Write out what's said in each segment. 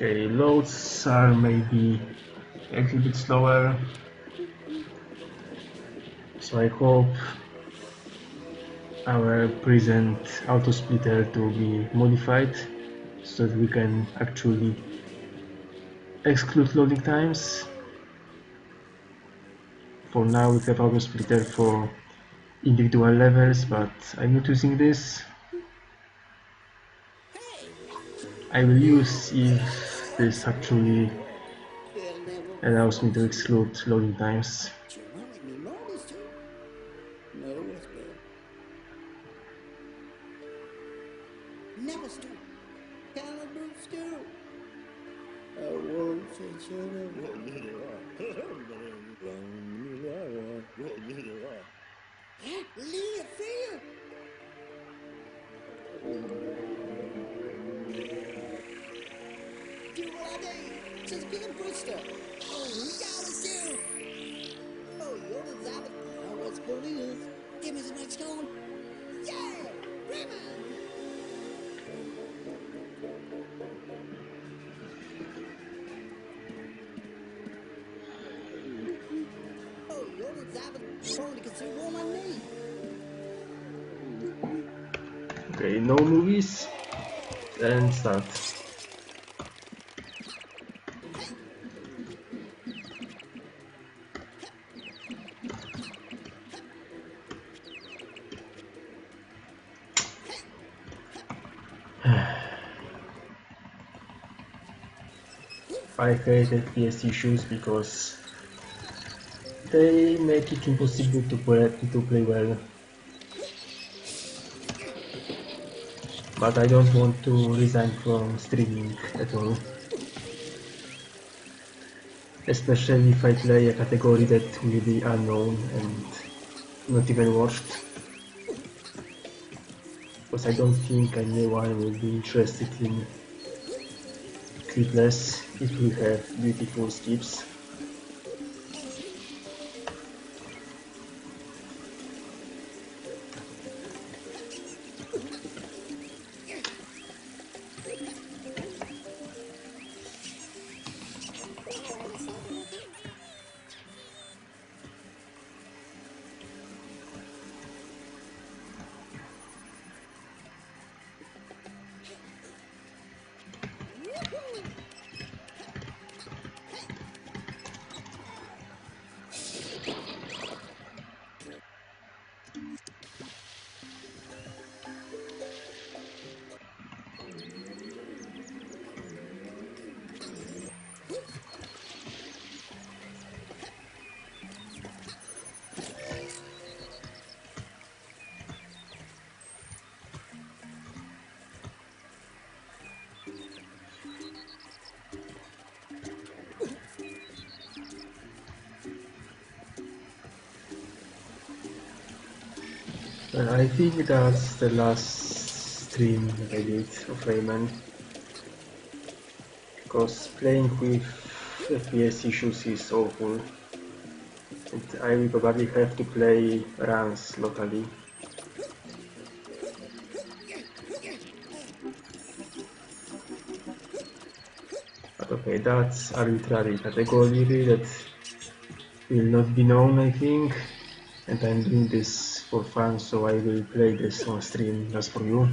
Okay, loads are maybe a little bit slower, so I hope our present auto splitter to be modified so that we can actually exclude loading times. For now we have auto splitter for individual levels, but I'm not using this. I will use if this actually allows me to exclude loading times. Never stew. Cannibal stew. I won't say Leah Fear. Do what I did. Just get a booster. Oh, y'all is do. Oh, you're the Zabbath. I was police. Give me the next one. Yeah! Rayman! Oh, you're the Zabbath. Trying to consume all my need. Okay, no movies, and start. I hate FPS issues because they make it impossible to play well. But I don't want to resign from streaming at all. Especially if I play a category that will be unknown and not even watched. Because I don't think anyone will be interested in Glitchless if we have beautiful skips. I think that's the last stream that I did of Rayman. Because playing with FPS issues is awful. And I will probably have to play runs locally. But okay, that's arbitrary category that will not be known, I think. And I'm doing this for fun, so I will play this on stream just for you.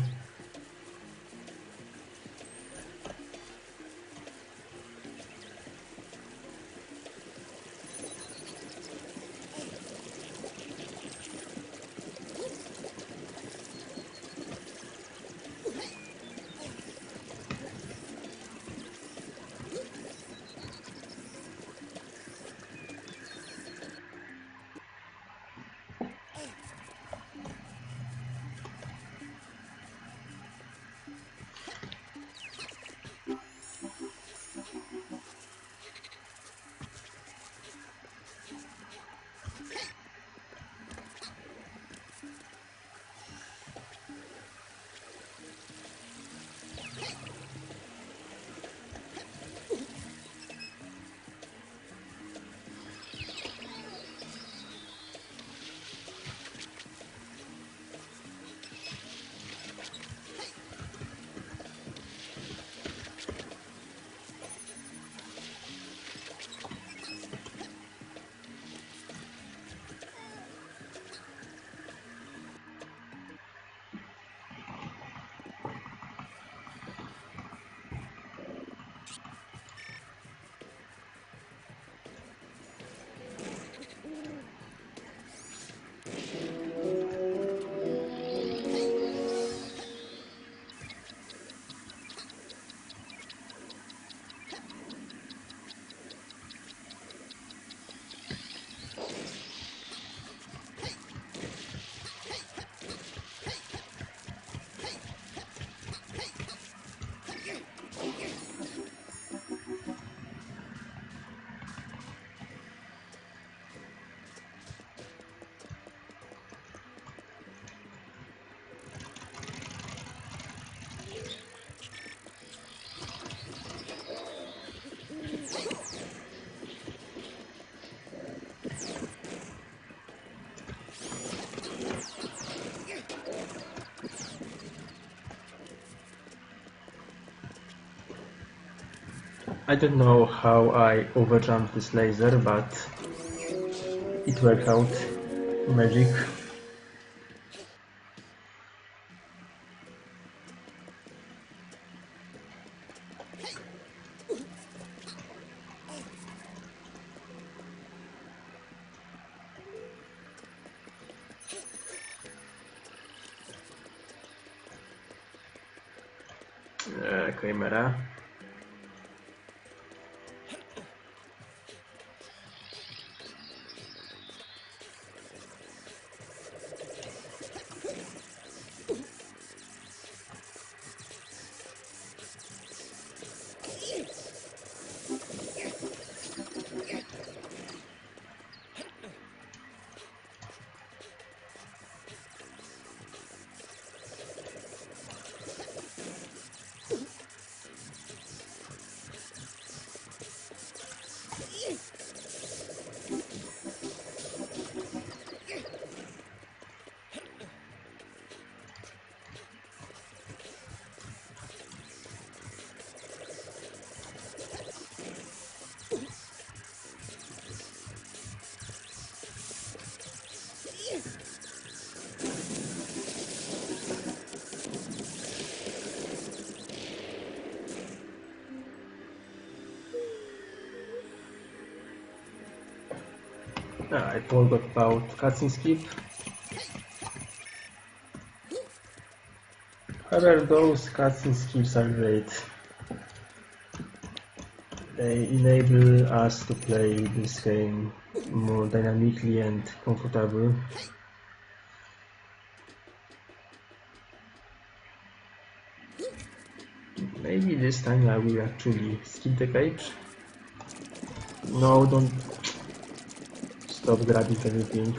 I don't know how I overjumped this laser, but it worked out. Magic. Kamera. I forgot about cutscene skip. However, those cutscene skips are great. They enable us to play this game more dynamically and comfortable. Maybe this time I will actually skip the cage. No, don't stop grabbing anything.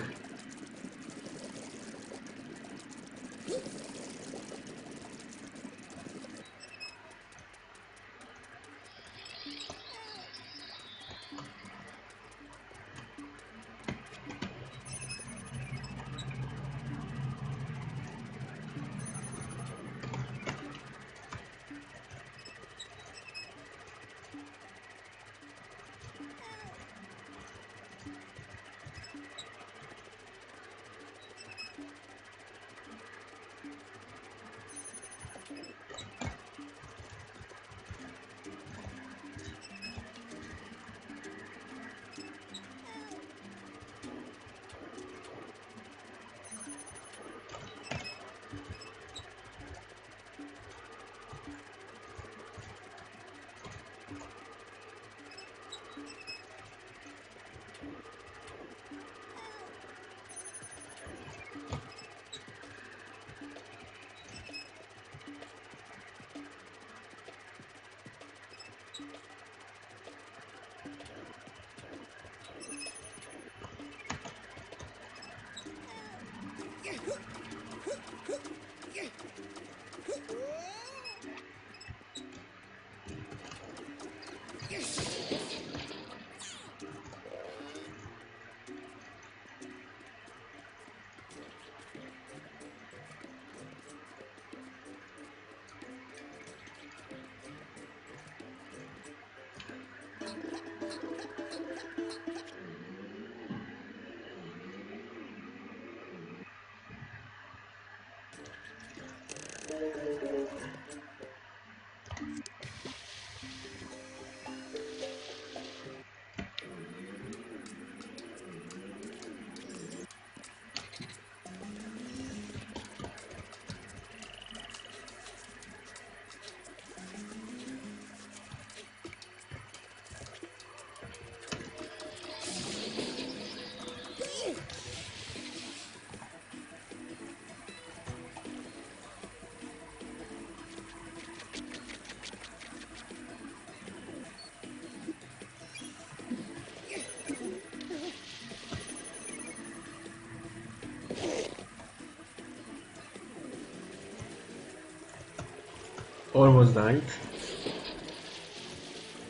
Almost died,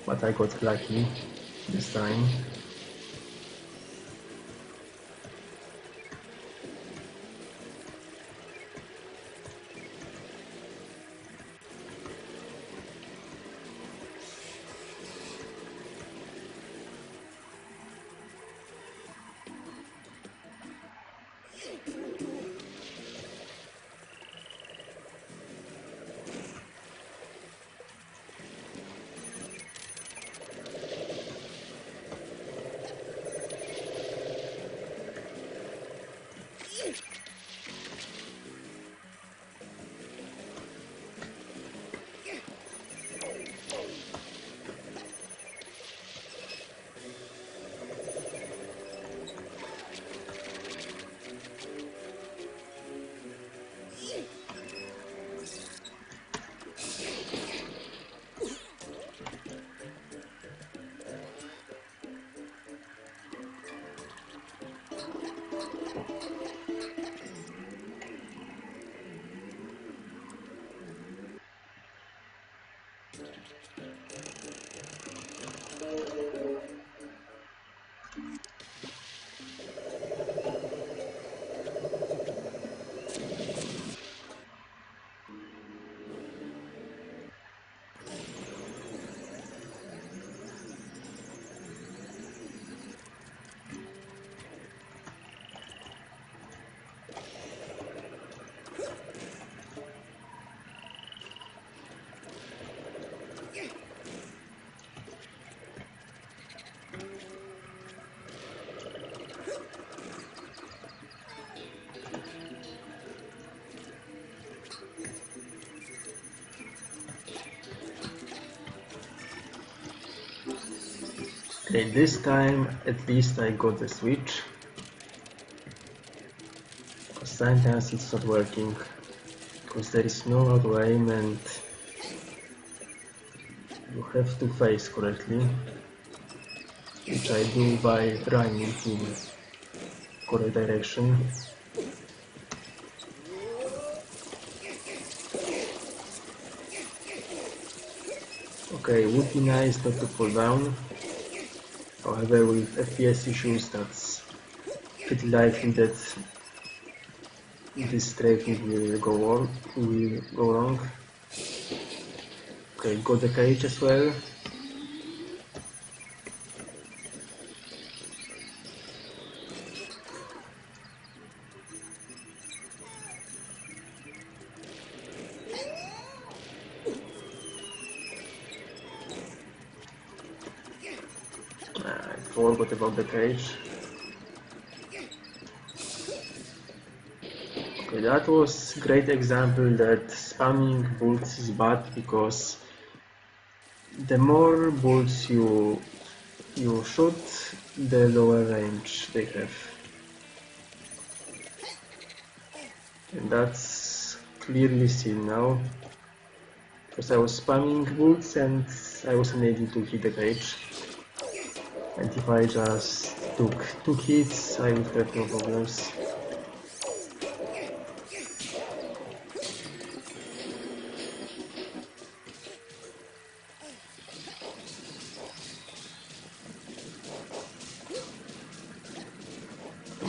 but I got lucky this time. Okay, this time at least I got the switch. Because sometimes it's not working. Because there is no auto aim and you have to face correctly. Which I do by running in correct direction. Okay, would be nice not to fall down. However, with FPS issues, that's pretty likely that this strafing will go wrong. Okay, got the cage as well. I forgot about the cage. Okay, that was a great example that spamming bullets is bad, because the more bullets you shoot, the lower range they have. And that's clearly seen now, because I was spamming bullets and I was unable to hit the cage. And if I just took 2 hits, I would have no problems.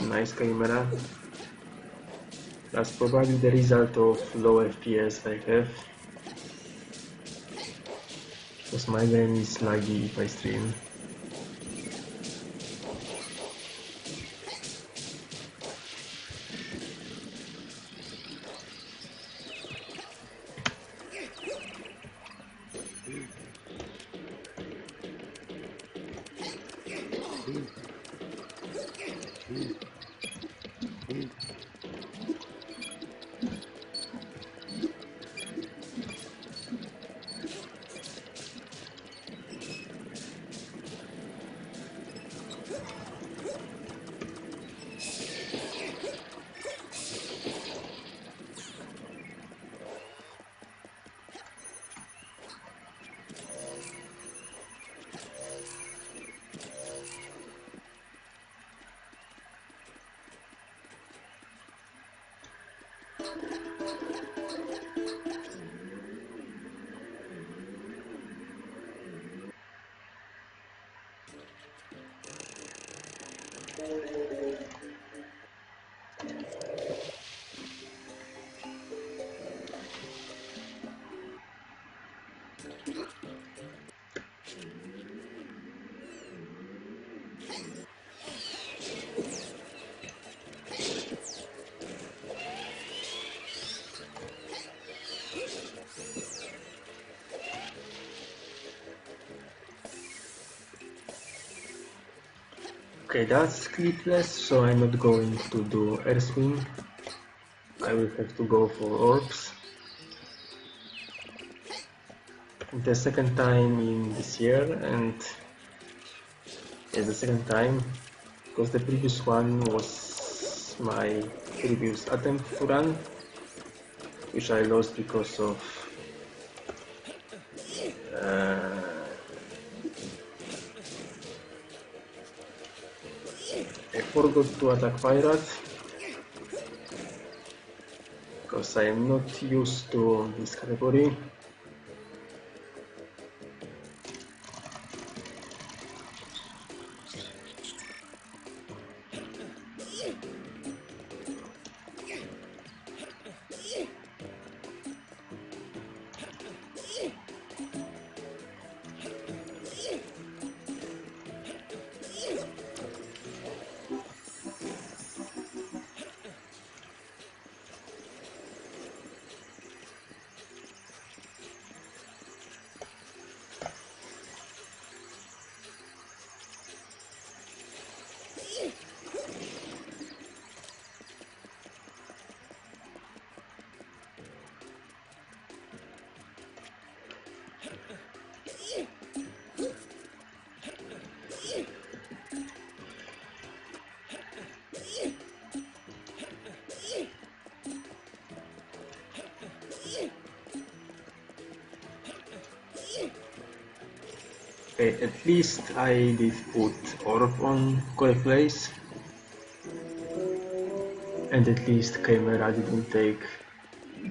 Nice camera. That's probably the result of low FPS I have. Because my game is laggy if I stream. Okay, that's glitchless, so I'm not going to do air swing. I will have to go for orbs. The second time in this year, and yes, the second time, because the previous one was my previous attempt to run, which I lost because of I forgot to attack pirate, because I am not used to this category. Okay, at least I did put orb on correct place, and at least camera didn't take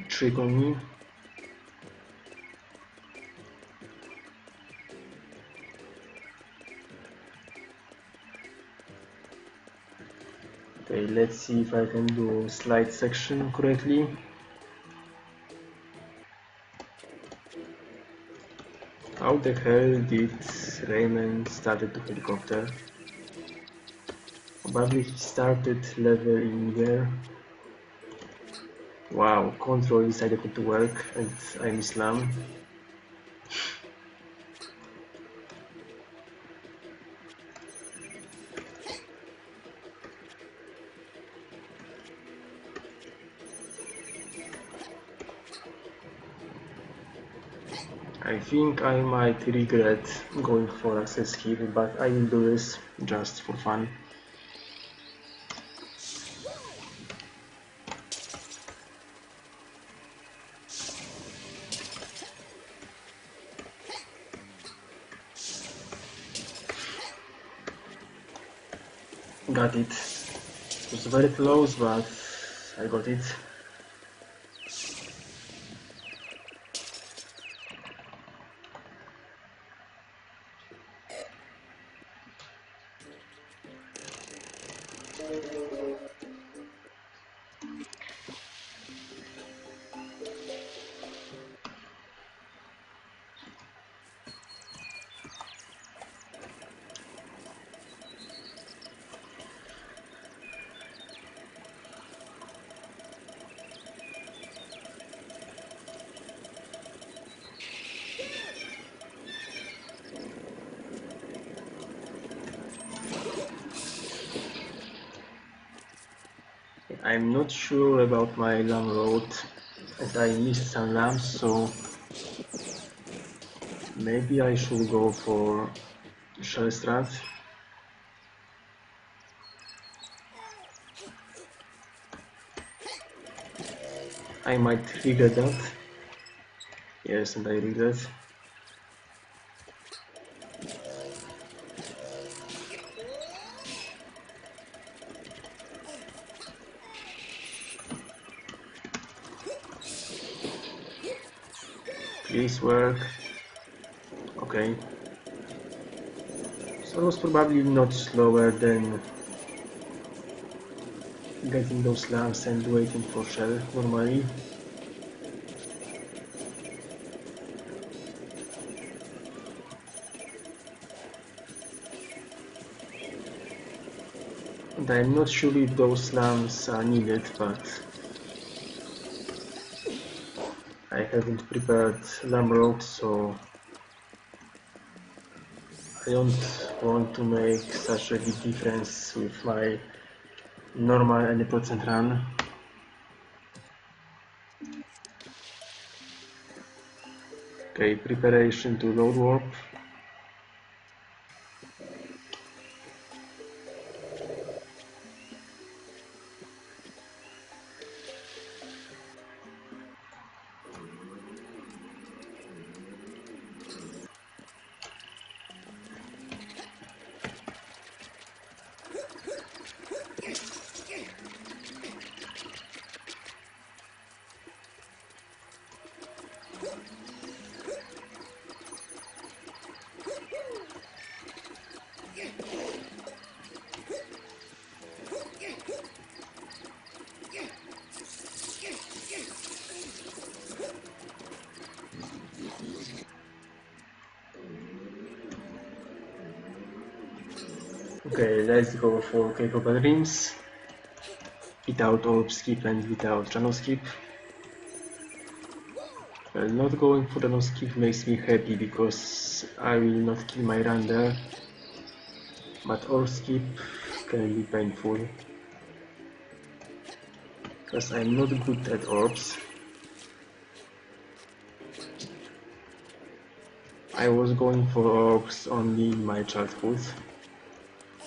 trick on me. Okay, let's see if I can do slide section correctly. How the hell did Rayman started the helicopter? Probably he started level in there. Wow, control decided to work and I'm Islam. I think I might regret going for access here, but I will do this just for fun. Got it. It was very close, but I got it. I'm not sure about my lamb road, as I missed some lambs, so maybe I should go for shell strat. I might regret that. Yes, and I regret. Please work. Okay. So I was probably not slower than getting those lamps and waiting for shell normally. And I'm not sure if those lamps are needed, but I haven't prepared lamb road, so I don't want to make such a big difference with my normal any percent run. Okay, preparation to load warp. Okay, let's go for capable dreams. Without orb skip and without channel skip. Well, not going for the no skip makes me happy because I will not kill my run there. But orb skip can be painful. Because I'm not good at orbs. I was going for orbs only in my childhood.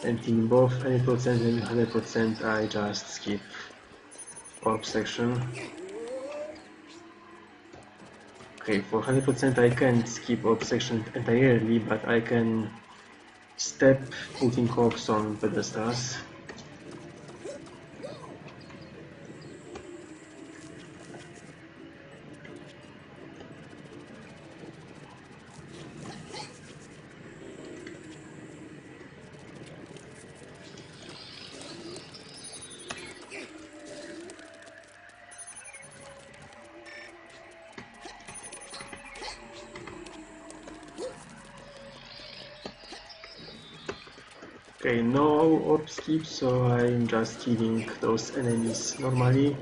And in both any percent and 100% I just skip orb section. Okay, for 100% I can't skip orb section entirely, but I can step putting orbs on pedestals. Okay, no orb skip, so I'm just killing those enemies normally.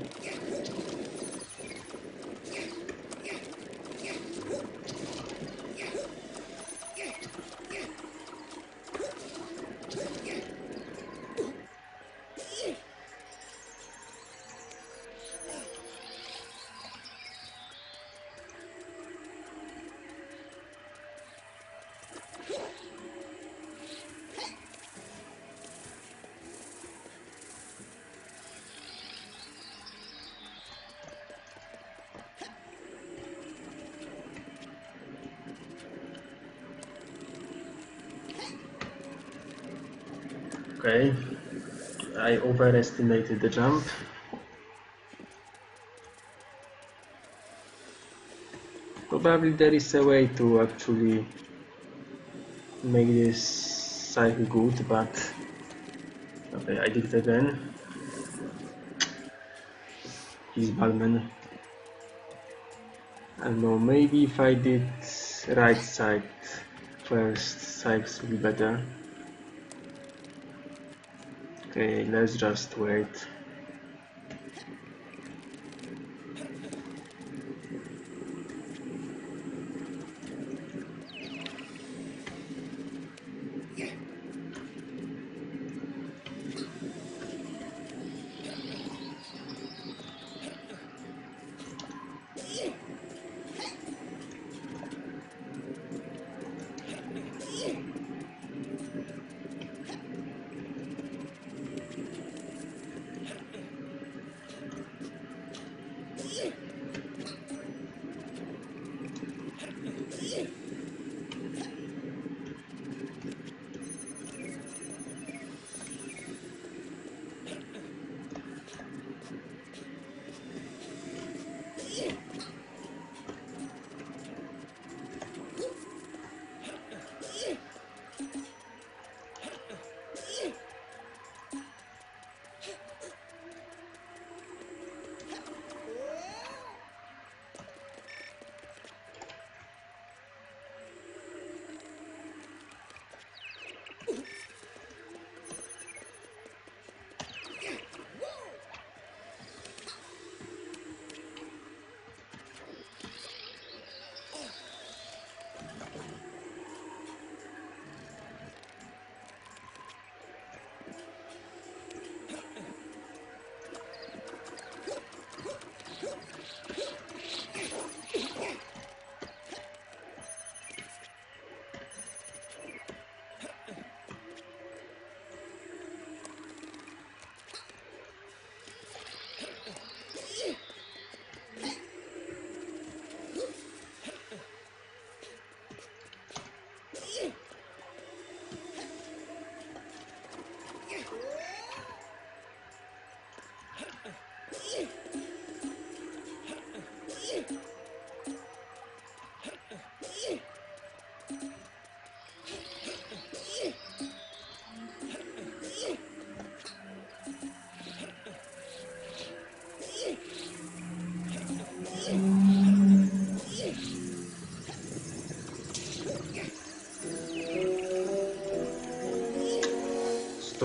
Okay, I overestimated the jump. Probably there is a way to actually make this cycle good, but okay, I did it again. He's Balman. I don't know, maybe if I did right side first, sides will be better. Okay, let's just wait.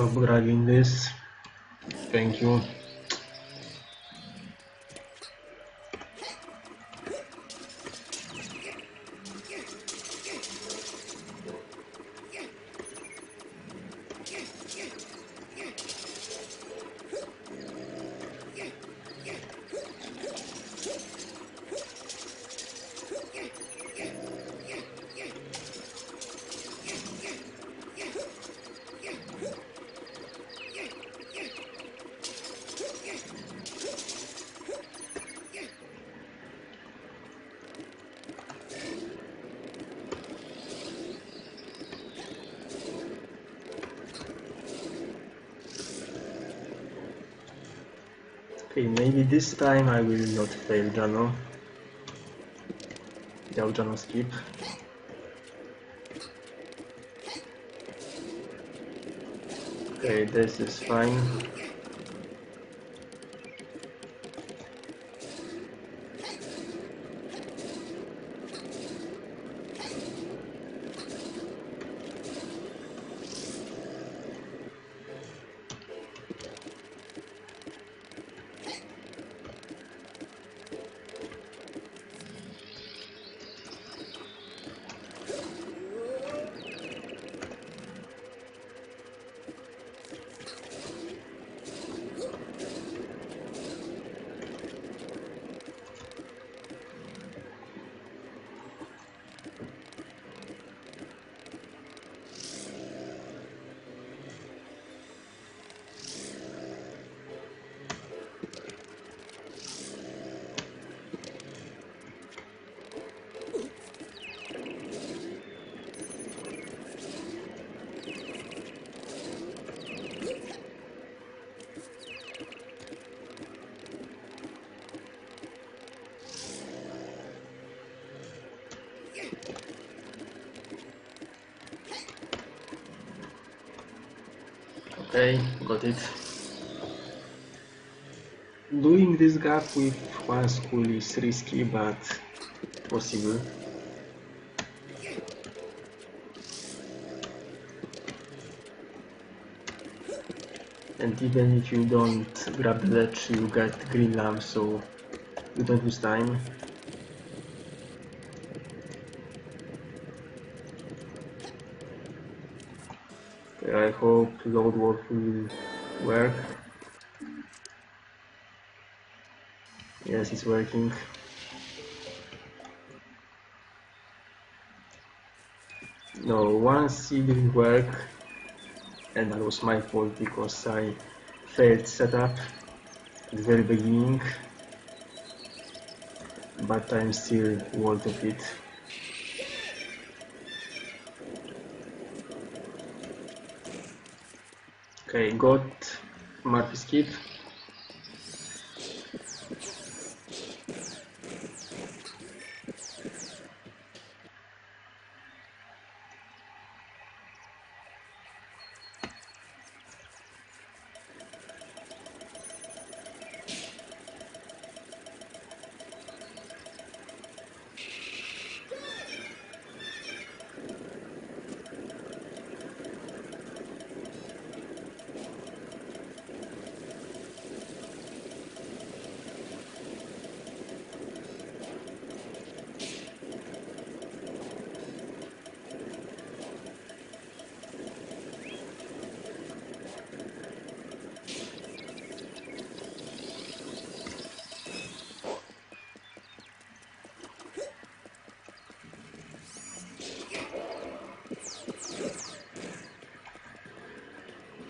stop dragging this. Thank you. Okay, maybe this time I will not fail Jano. Without Jano skip. Okay, this is fine. Okay, got it. Doing this gap with one school is risky, but possible. And even if you don't grab the ledge, you get green lamp, so you don't lose time. Okay, I hope loadwarp will work. Yes, it's working. No, once it didn't work, and that was my fault because I failed setup at the very beginning, but I'm still worth of it. Okay, got Murphy skip.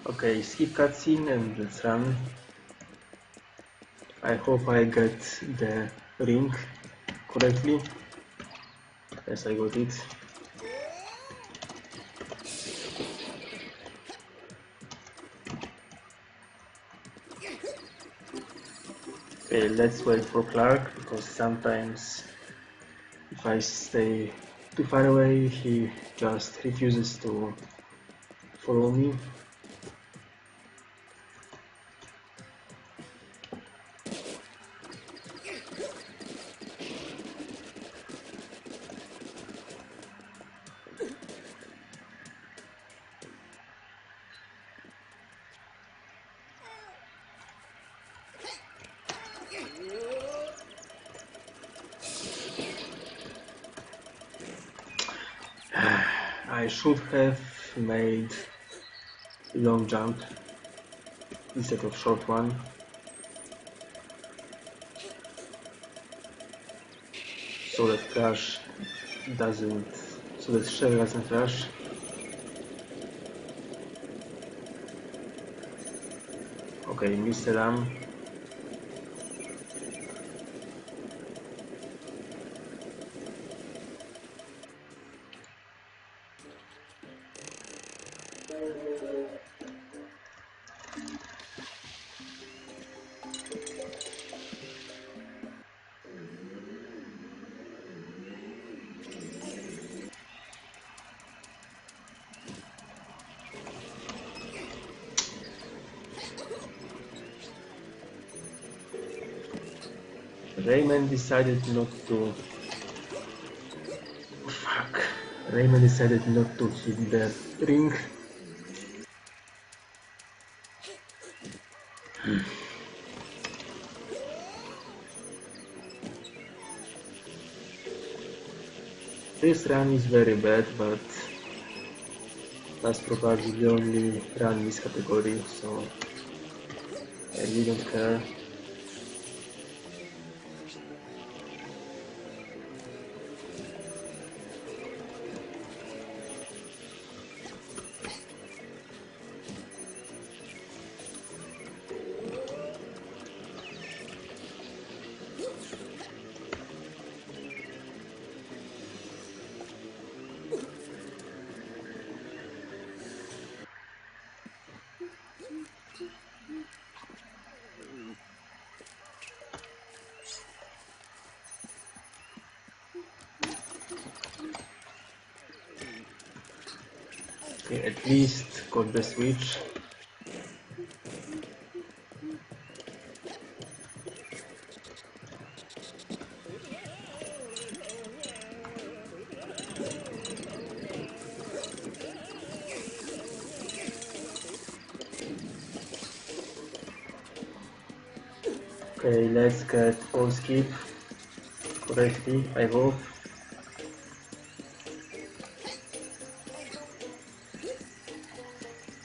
Okay, skip cutscene and let's run. I hope I get the ring correctly. Yes, I got it. Okay, let's wait for Clark, because sometimes if I stay too far away, he just refuses to follow me. I should have made long jump instead of short one. So that crash doesn't, so that shell doesn't crash. Okay, Mr. Ram. Rayman decided not to... Fuck. Rayman decided not to hit the ring. This run is very bad, but that's probably the only run in this category, so I really don't care. Okay, at least got the switch. Okay, let's get all skip correctly, I hope.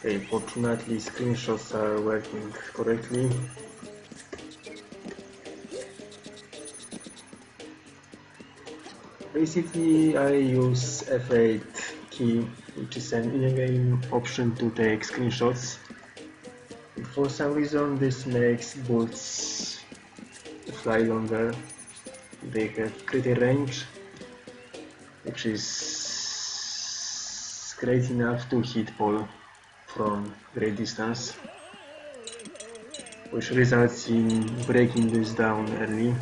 Okay, fortunately screenshots are working correctly. Basically I use F8 key, which is an in-game option to take screenshots. For some reason this makes bolts fly longer. They have greater range, which is great enough to hit ball from great distance, which results in breaking this down early.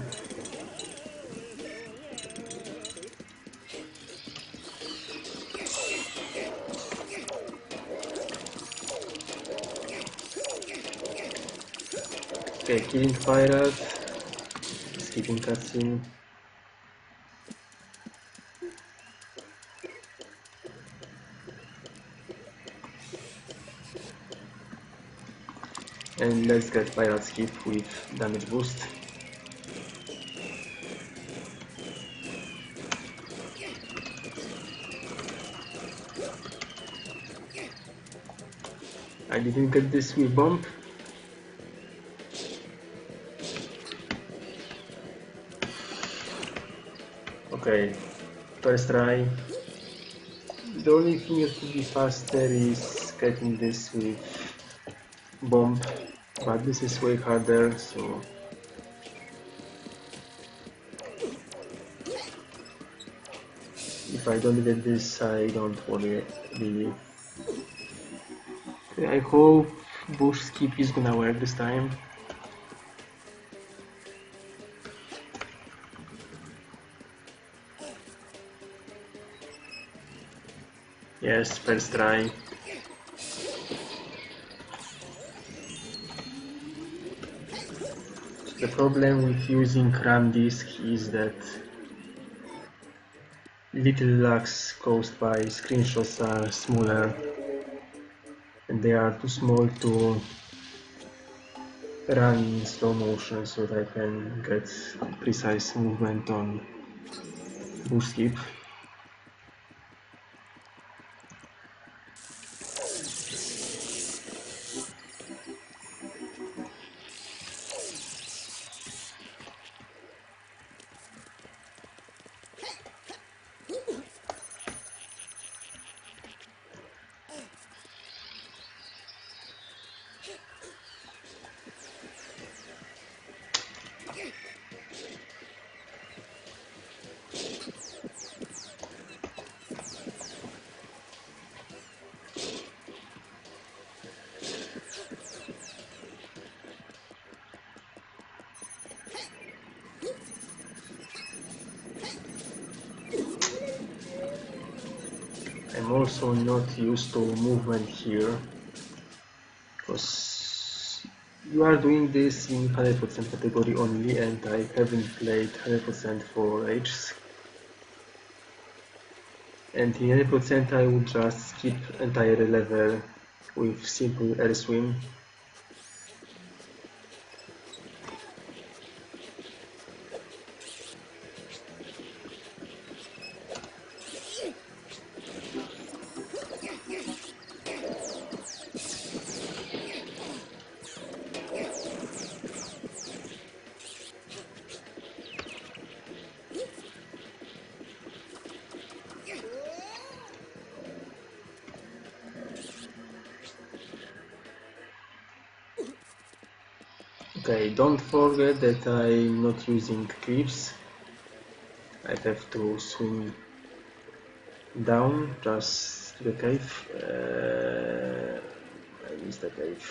Okay, killing pirate, skipping cutscene. And let's get pirate skip with damage boost. I didn't get this with bomb. Okay, first try. The only thing that could be faster is getting this with bomb, but this is way harder, so if I don't get this, I don't worry really. Okay, I hope bush skip is gonna work this time. Yes, first try. The problem with using RAM disk is that little lags caused by screenshots are smaller, and they are too small to run in slow motion so that I can get precise movement on bush skip. I'm also not used to movement here, because you are doing this in 100% category only, and I haven't played 100% for ages. And in 100% I would just skip entire level with simple air swim. Okay, don't forget that I'm not using clips. I have to swim down just to the cave. I missed the cave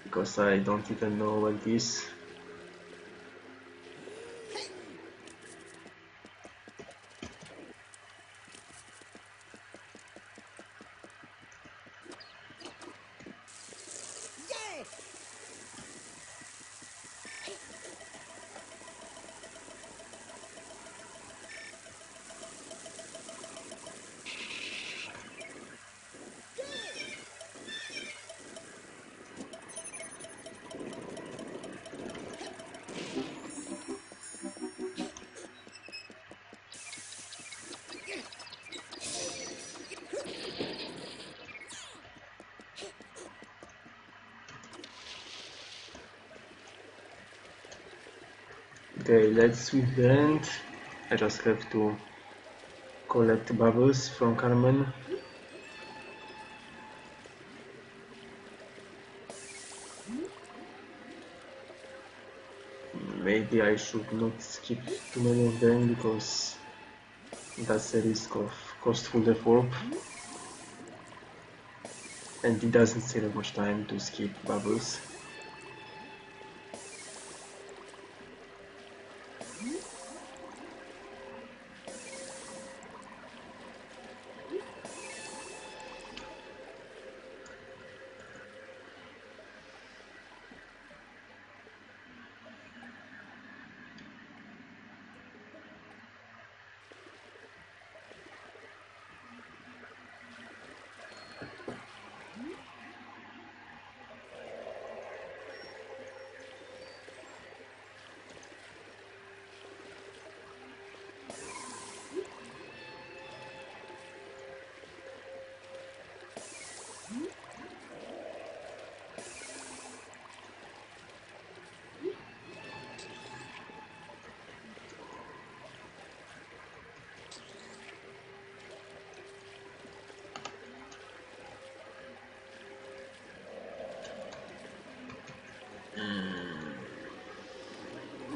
because I don't even know what it is. Okay, let's sweep the end. I just have to collect bubbles from Carmen. Maybe I should not skip too many of them because that's a risk of costful default, and it doesn't save much time to skip bubbles.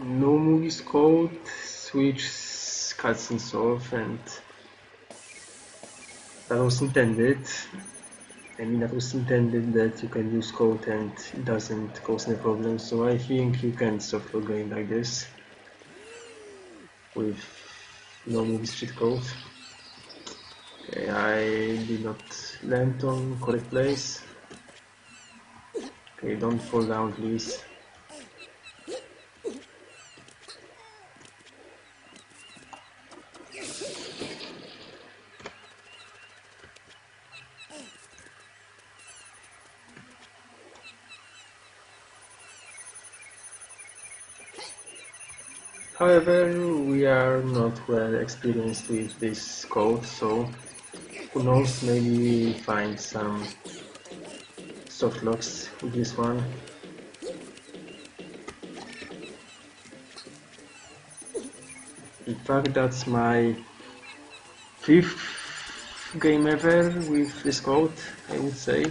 No movies code, switch cutscenes off, and that was intended. I mean, that was intended that you can use code and it doesn't cause any problems, so I think you can soft load game like this with no movies cheat code. Okay, I did not land on correct place. Okay, don't fall down, please. However, we are not well experienced with this code, so who knows, maybe we find some soft locks with this one. In fact, that's my 5th game ever with this code, I would say.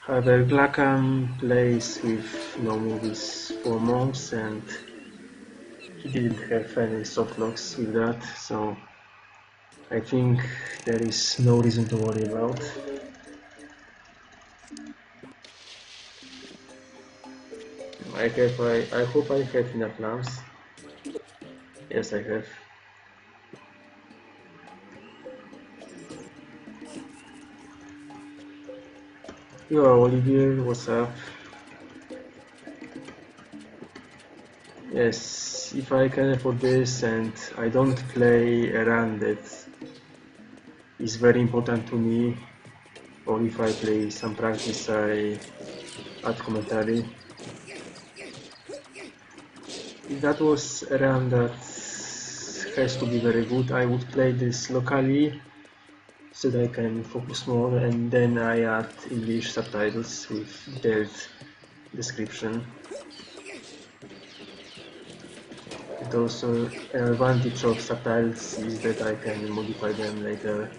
However, Glackham plays with no movies for months and he didn't have any soft locks with that, so I think there is no reason to worry about. I hope I have enough lamps. Yes, I have. Yo, Olivier, what's up? Yes, if I can afford this and I don't play a run that is very important to me, or if I play some practice, I add commentary. If that was a run that has to be very good, I would play this locally so that I can focus more, and then I add English subtitles with detailed description. And also an advantage of subtitles is that I can modify them later.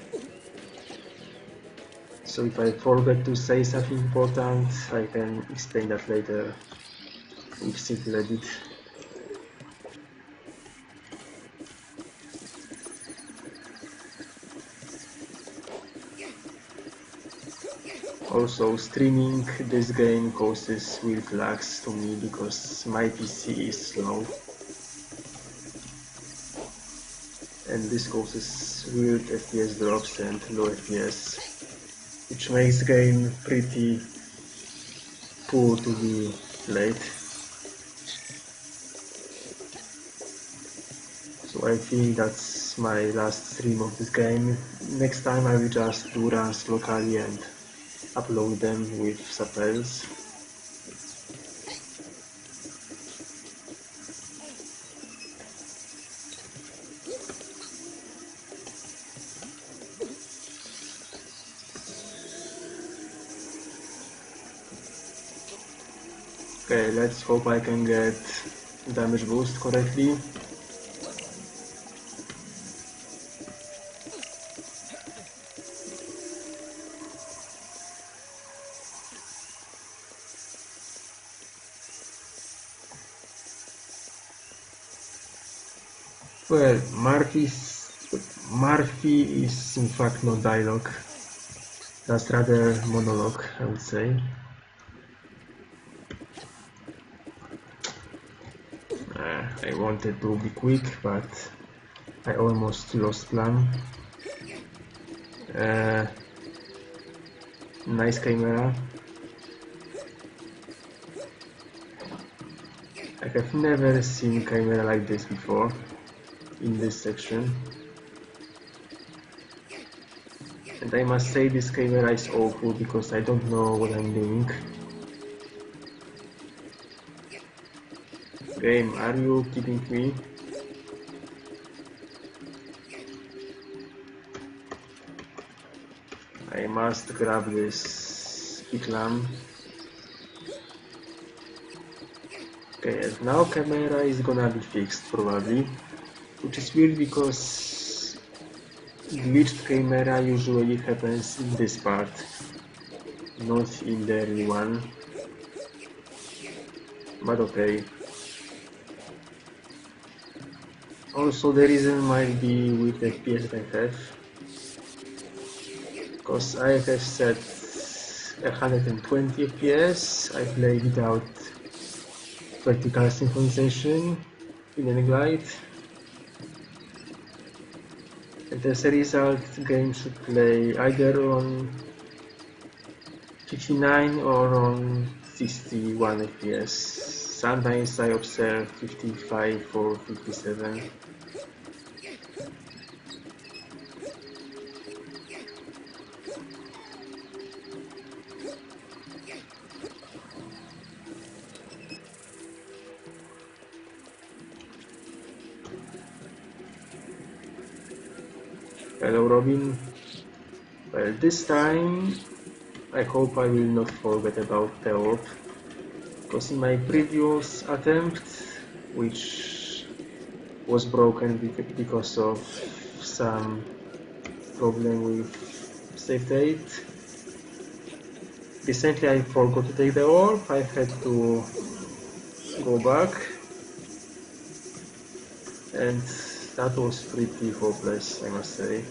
So if I forget to say something important, I can explain that later with simple edit. Also, streaming this game causes weird lags to me because my PC is slow. And this causes weird FPS drops and low FPS, which makes the game pretty poor to be played. So I think that's my last stream of this game. Next time I will just do runs locally and upload them with subtitles. Okay, let's hope I can get damage boost correctly. Well, Murphy is in fact not dialogue. That's rather monologue, I would say. I wanted to be quick, but I almost lost plan. Nice camera. I have never seen camera like this before in this section. And I must say this camera is awful because I don't know what I'm doing. Game, are you kidding me? I must grab this big lamp. Okay, and now camera is gonna be fixed probably, which is weird because glitched camera usually happens in this part, not in the early one. But okay. Also the reason might be with the FPS that I have, because I have set 120 FPS. I play without vertical synchronization in nGlide, and as a result the game should play either on 59 or on 61 FPS. Sometimes I observe 55 or 57. Hello Robin. Well, this time I hope I will not forget about the warp, because in my previous attempt, which was broken because of some problem with save date, recently I forgot to take the warp. I had to go back, and that was pretty hopeless, I must say.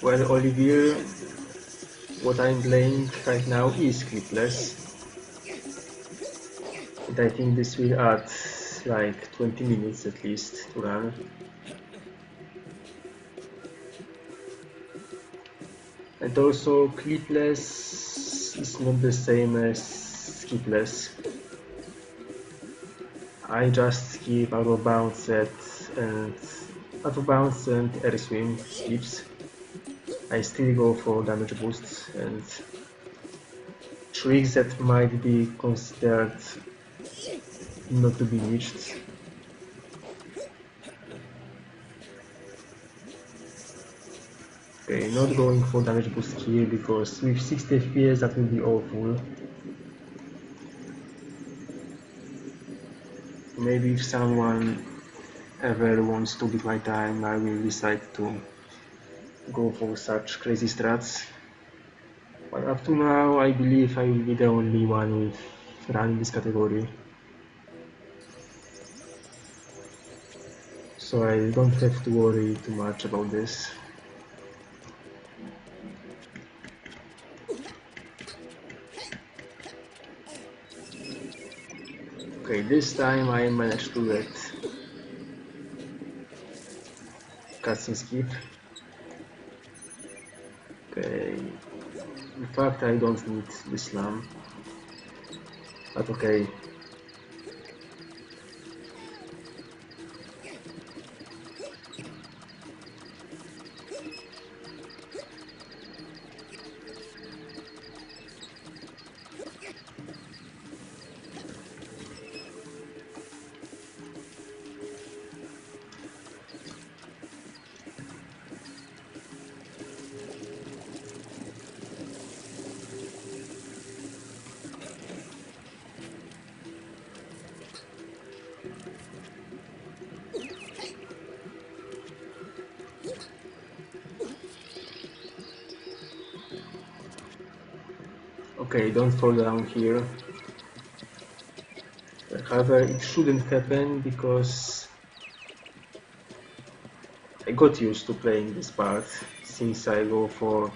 Well, Olivier, what I'm playing right now is clipless, and I think this will add like 20 minutes at least to run. And also clipless is not the same as skipless. I just skip out of bounds and air swim skips. I still go for damage boosts and tricks that might be considered not to be reached. Okay, not going for damage boost here because with 60 FPS that will be awful. Maybe if someone ever wants to beat my time, I will decide to go for such crazy strats. But up to now, I believe I will be the only one with running this category. So I don't have to worry too much about this. Okay, this time I managed to get cutscene skip. Okay, in fact I don't need this slam, but okay. Okay, don't fall down here. However, it shouldn't happen because I got used to playing this part since I go for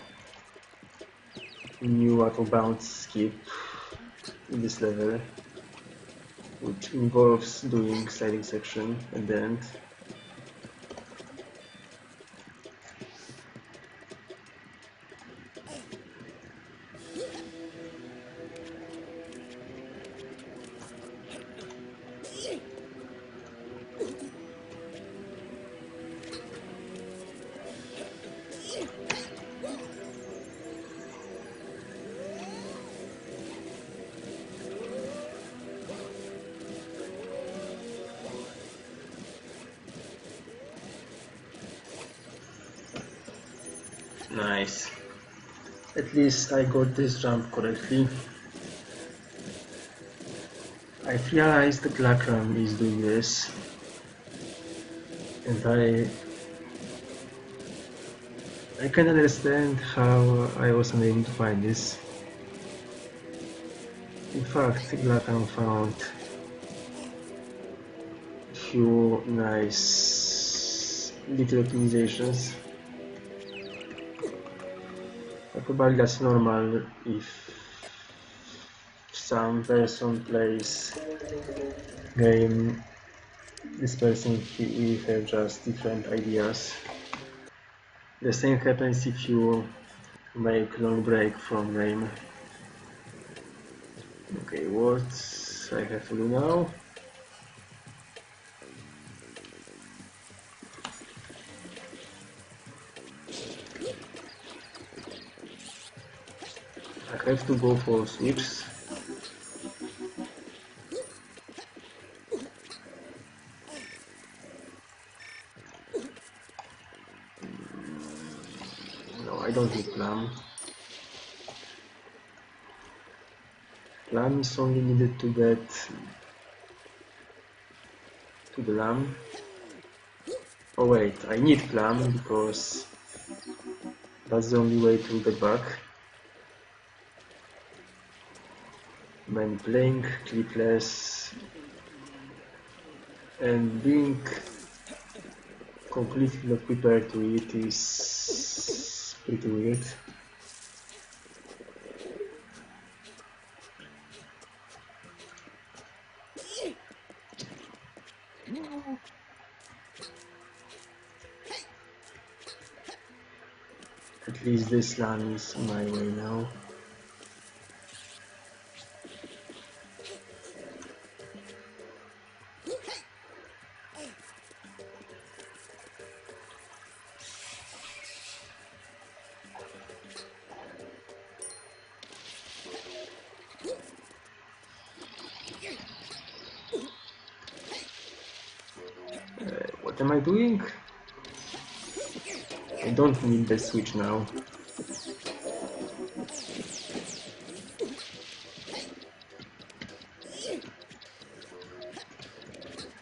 new out of bounds skip in this level, which involves doing sliding section at the end. Nice. At least I got this jump correctly. I realized that Lakram is doing this, and I can understand how I was unable to find this. In fact, Lakram found a few nice little optimizations. But probably that's normal if some person plays game, this person will have just different ideas. The same happens if you make long break from Rayman. Okay, what I have to do now? I have to go for sweeps. No, I don't need plum. Plum is only needed to get to the lamb. Oh wait, I need plum because that's the only way to get back. When playing clipless and being completely not prepared to it is pretty weird. At least this land is my way now. What am I doing? I don't need the switch now.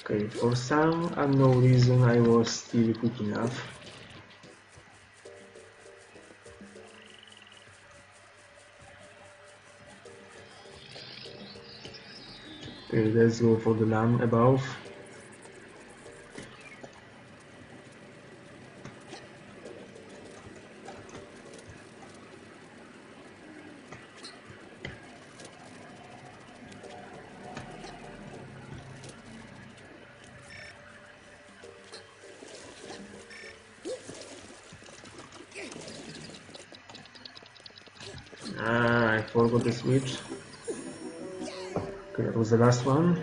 Okay, for some unknown reason I was still quick enough. Okay, let's go for the lamp above. I forgot the switch. Okay, that was the last one.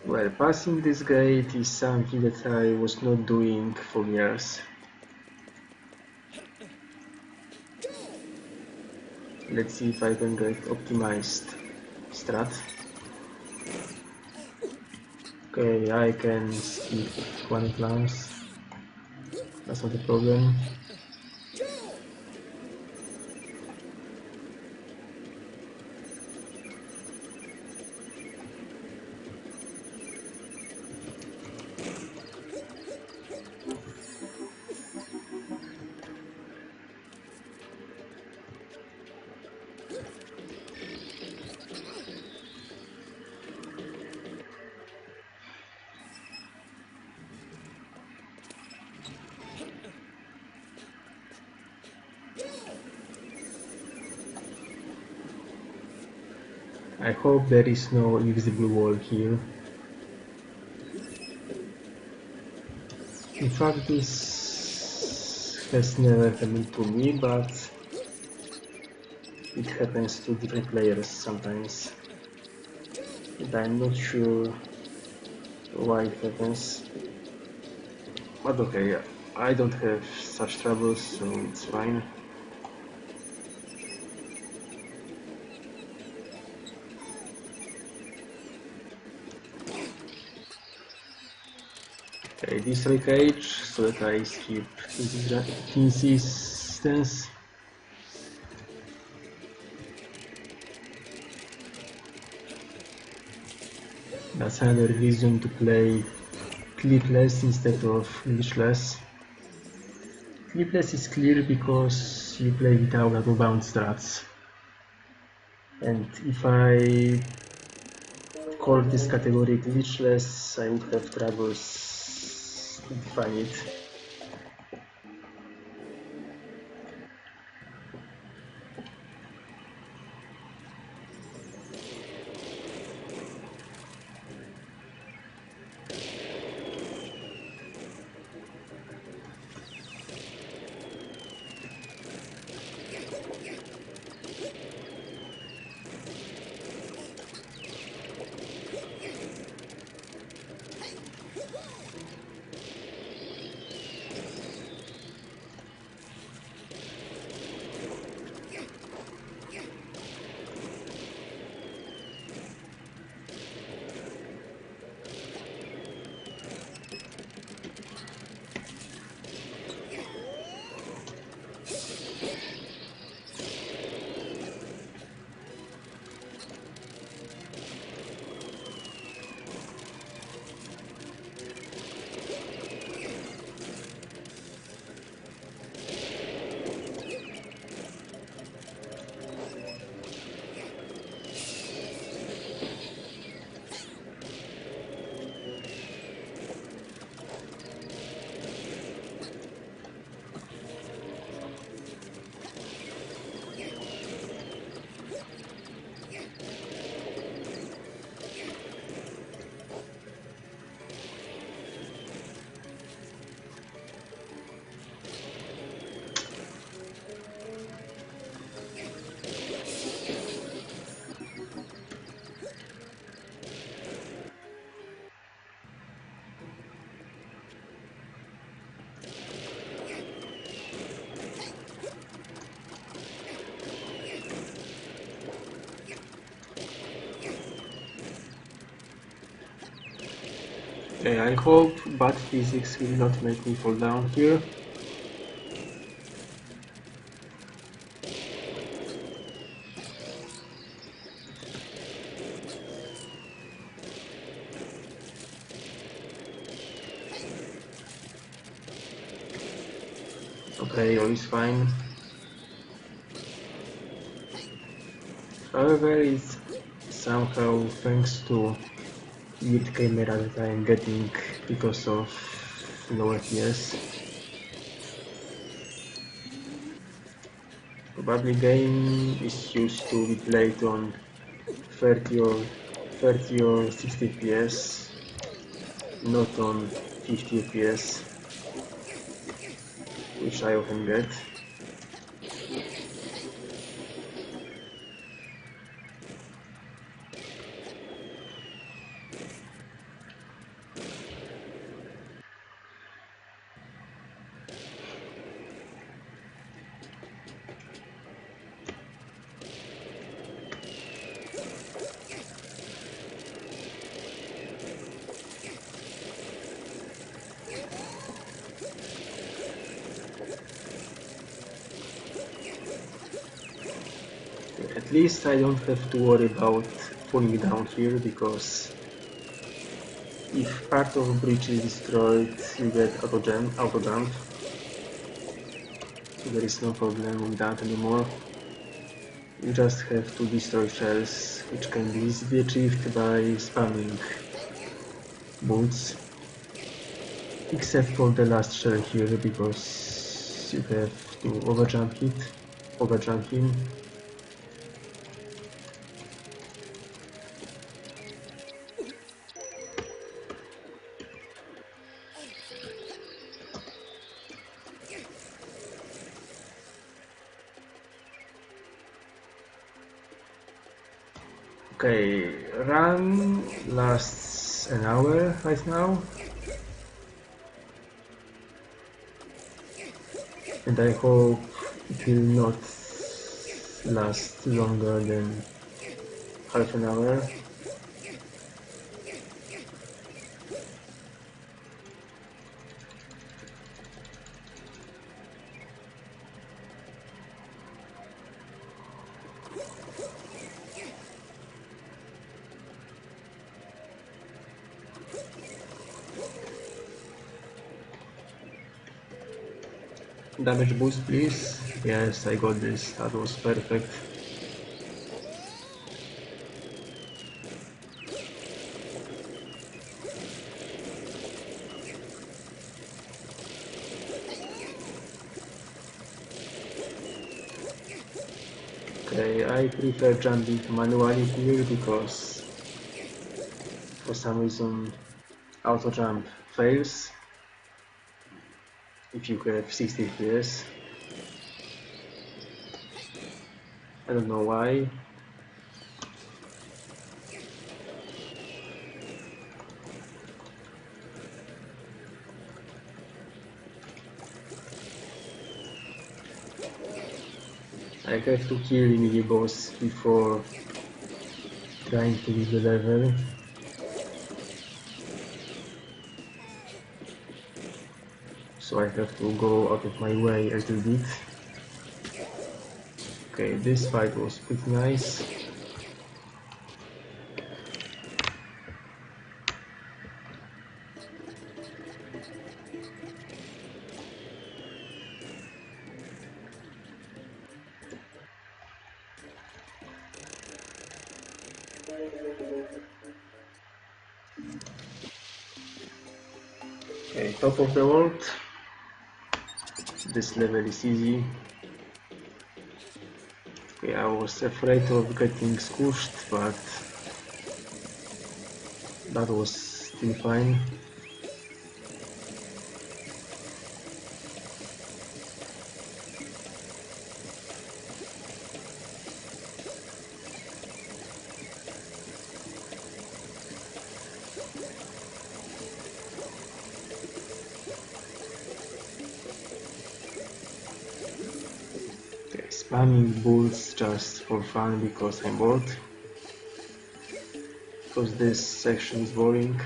Well, passing this gate is something that I was not doing for years. Let's see if I can get optimized strat. Okay, I can skip one clamps. That's not a problem. I hope there is no invisible wall here. In fact, this has never happened to me, but it happens to different players sometimes. And I'm not sure why it happens. But okay, I don't have such troubles, so it's fine. Okay, destroy cage so that I skip insistence. That's another reason to play clipless instead of glitchless. Clipless is clear because you play without auto-bound strats. And if I call this category glitchless, I would have troubles to define it. Okay, I hope bad physics will not make me fall down here. Okay, all is fine. However, it's somehow thanks to weird camera that I am getting because of low FPS. Probably game is used to be played on 30 or 60 FPS, not on 50 FPS, which I often get. At least I don't have to worry about falling down here, because if part of bridge is destroyed, you get auto jump, so there is no problem with that anymore. You just have to destroy shells, which can be easily achieved by spamming boots, except for the last shell here, because you have to overjump him. Okay, run lasts an hour right now, and I hope it will not last longer than half an hour. Damage boost, please. Yes, I got this. That was perfect. Okay, I prefer jumping manually here because for some reason auto jump fails if you have 60 FPS. I don't know why. I have to kill mini boss before trying to beat the level. So I have to go out of my way a little bit. Okay, this fight was pretty nice. Okay, top of the world. This level is easy. Okay, I was afraid of getting squished, but that was still fine. Spamming bulls just for fun because I'm bored, because this section is boring.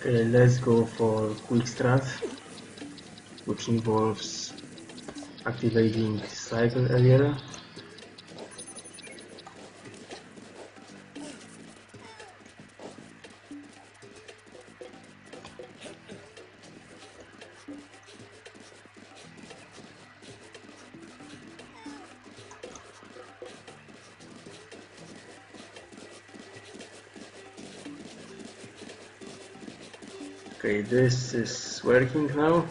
Okay, let's go for quick strat, which involves activating cycle earlier. Okay, this is working now,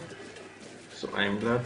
so I'm glad.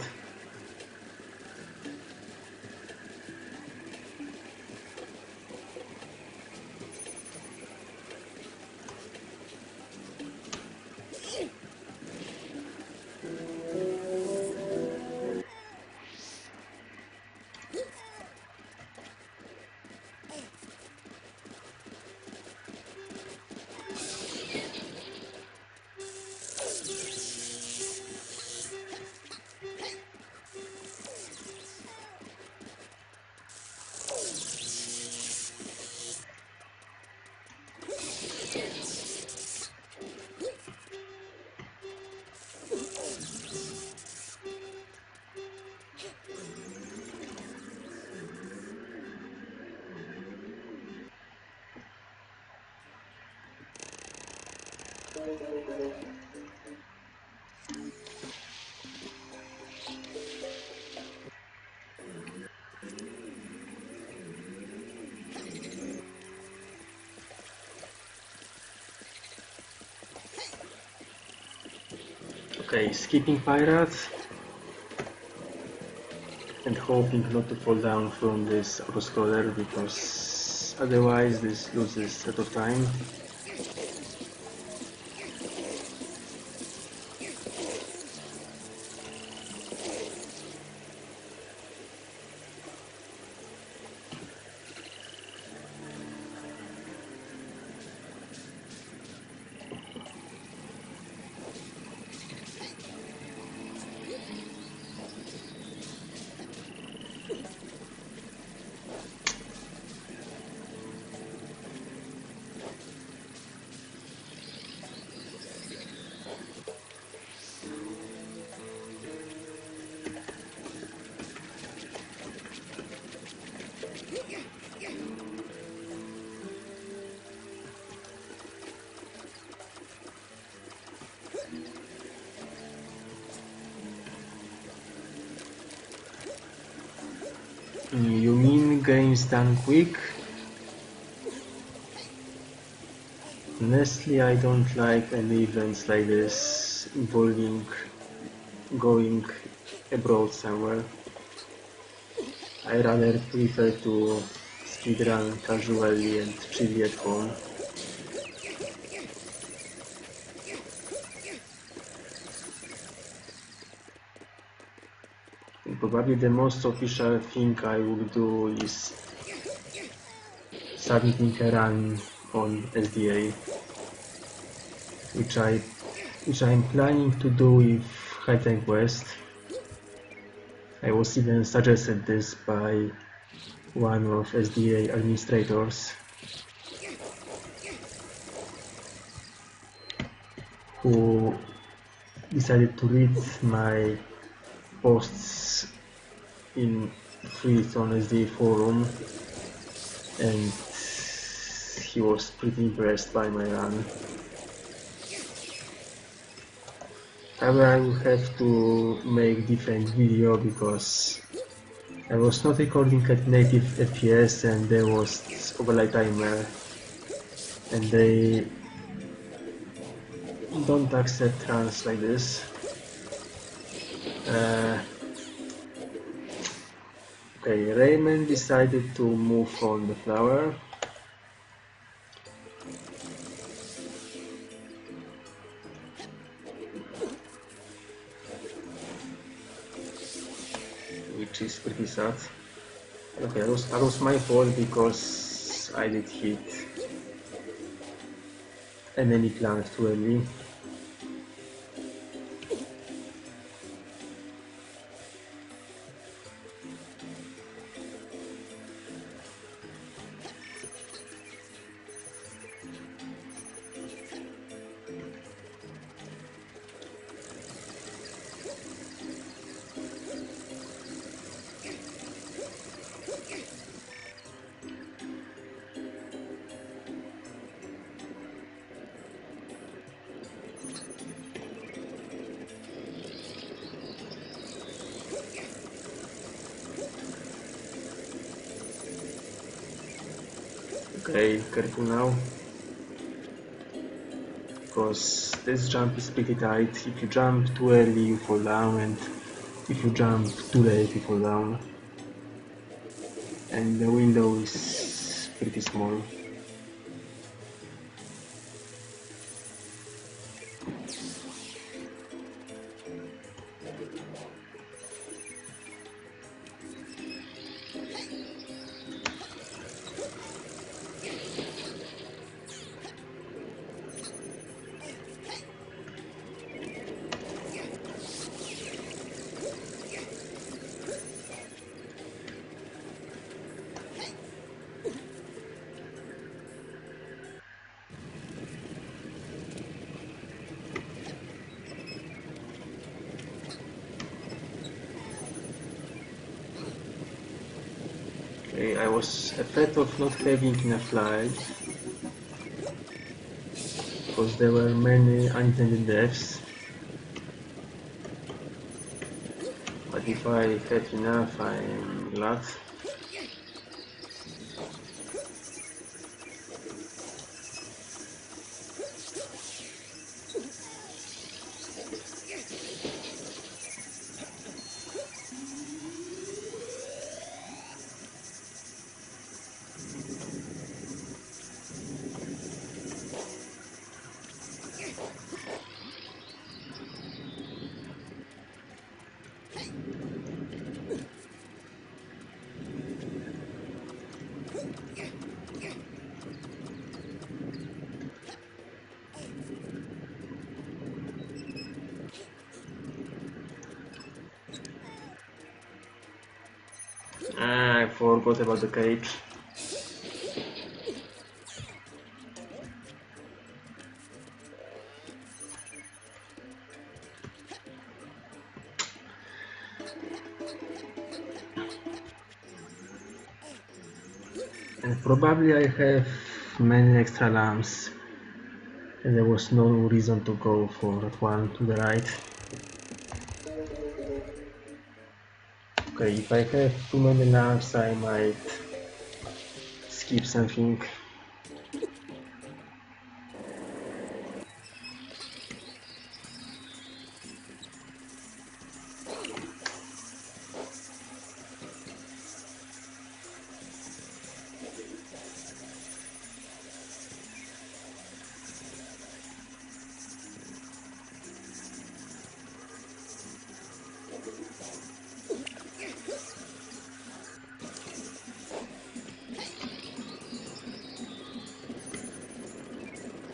Okay, skipping pirates and hoping not to fall down from this autoscroller, because otherwise this loses a lot of time. You mean games done quick? Honestly, I don't like any events like this involving going abroad somewhere. I rather prefer to speedrun casually and chill at home. And probably the most official thing I would do is submitting a run on SDA, which I'm planning to do with High Tank West. I was even suggested this by one of SDA administrators, who decided to read my posts in threads on SDA forum, and he was pretty impressed by my run. However, I will have to make different video because I was not recording at native FPS and there was overlay timer, and they don't accept runs like this. Okay, Rayman decided to move on the flower. Which is pretty sad. Okay, that was my fault because I did hit an enemy plant too early. Okay, careful now. Because this jump is pretty tight. If you jump too early, you fall down, and if you jump too late, you fall down. And the window is pretty small. Okay, I was afraid of not having enough life, because there were many unintended deaths. But if I have enough, I'm glad. I forgot about the cage. And probably I have many extra lamps, and there was no reason to go for that one to the right. Okay, if I have too many lamps, I might skip something.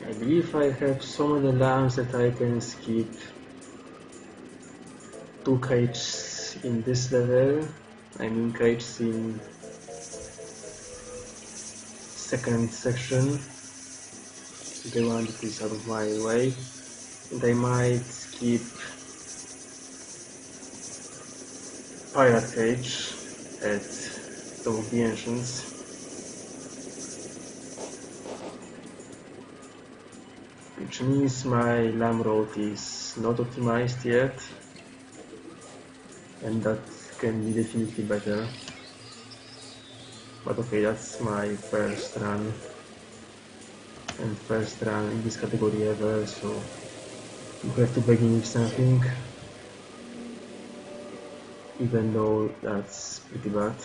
I believe I have so many lamps that I can skip 2 cages in this level. I mean cages in second section, the one that is out of my way, and I might skip pirate cage at top of the entrance. Which means my lamp road is not optimized yet, and that can be definitely better. But okay, that's my first run, and first run in this category ever, so you have to begin with something, even though that's pretty bad.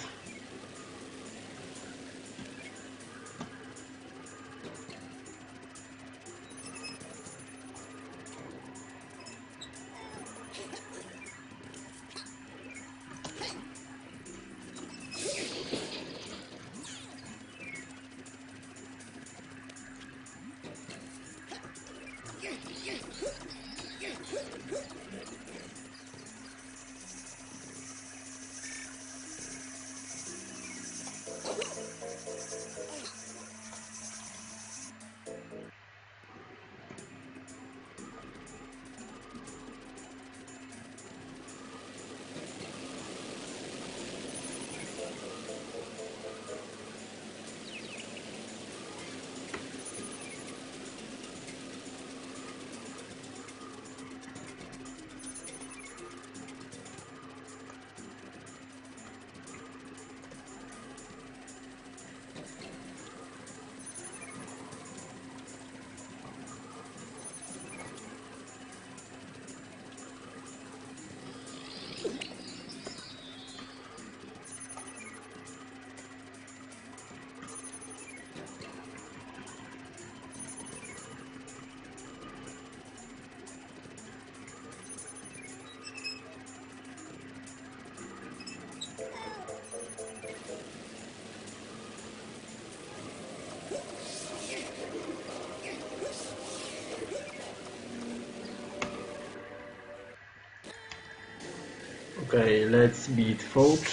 Okay, let's beat Foch.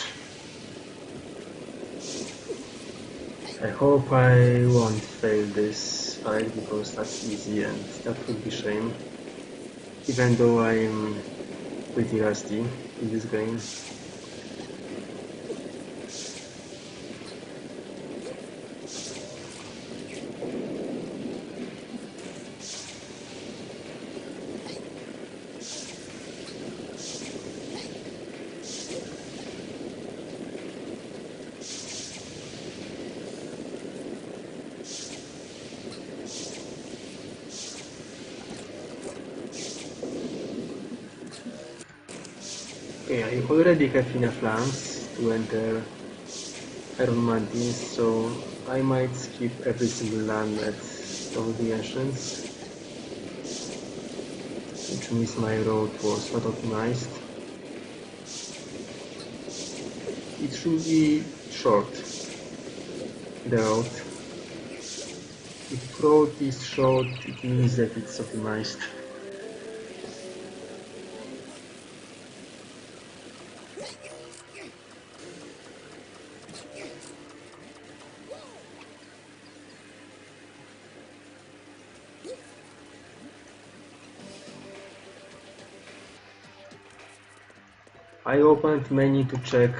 I hope I won't fail this fight because that's easy and that would be shame. Even though I'm pretty rusty in this game. Okay, I already have enough lamps to enter Iron Mantis, so I might skip every single land at all the entrance, which means my road was not optimized. It should be short, the road. If road is short, it means that it's optimized. I opened menu to check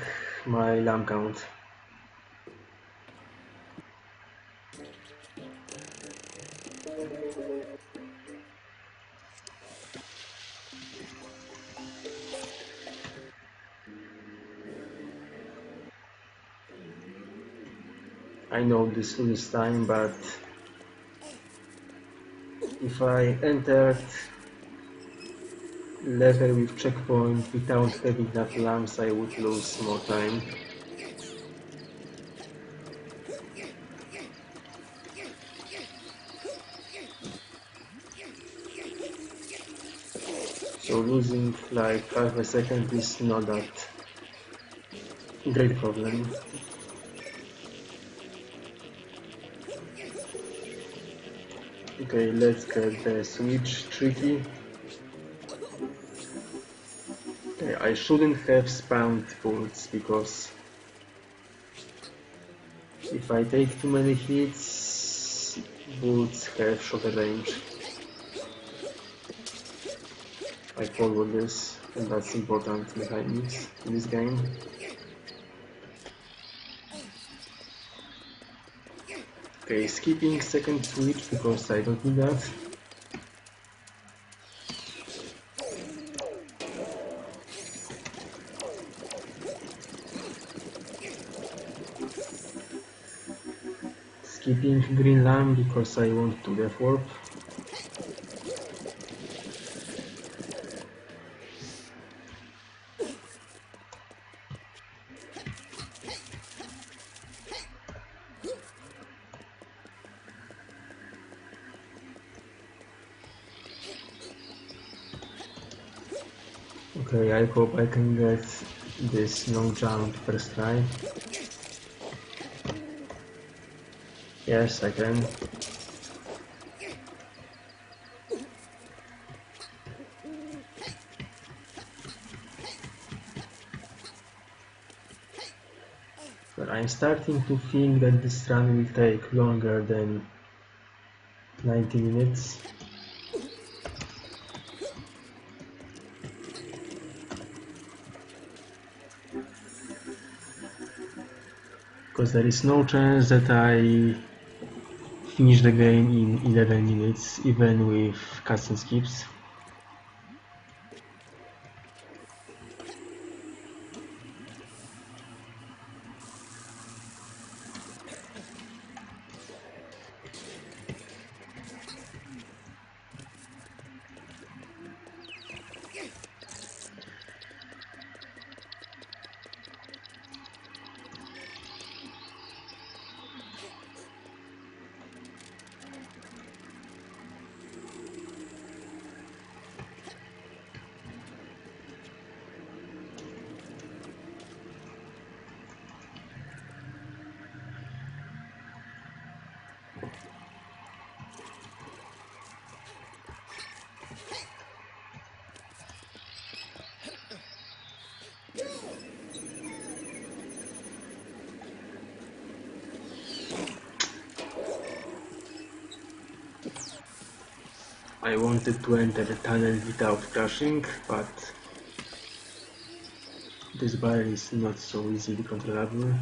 my lamp count. I know this lose time, but if I entered level with checkpoint without having enough lamps, I would lose more time. So losing like half a second is not that great problem. Okay, let's get the switch tricky. Okay, I shouldn't have spammed bullets because if I take too many hits, bullets have shorter range. I follow this, and that's important mechanics in this game. Okay, skipping second switch because I don't need that. Skipping green lamp because I want to death warp. Okay, I hope I can get this long jump first try. Yes, I can. But I'm starting to think that this run will take longer than 90 minutes. Because there is no chance that I finish the game in 11 minutes, even with cutscene skips. I wanted to enter the tunnel without crashing, but this barrier is not so easily controllable.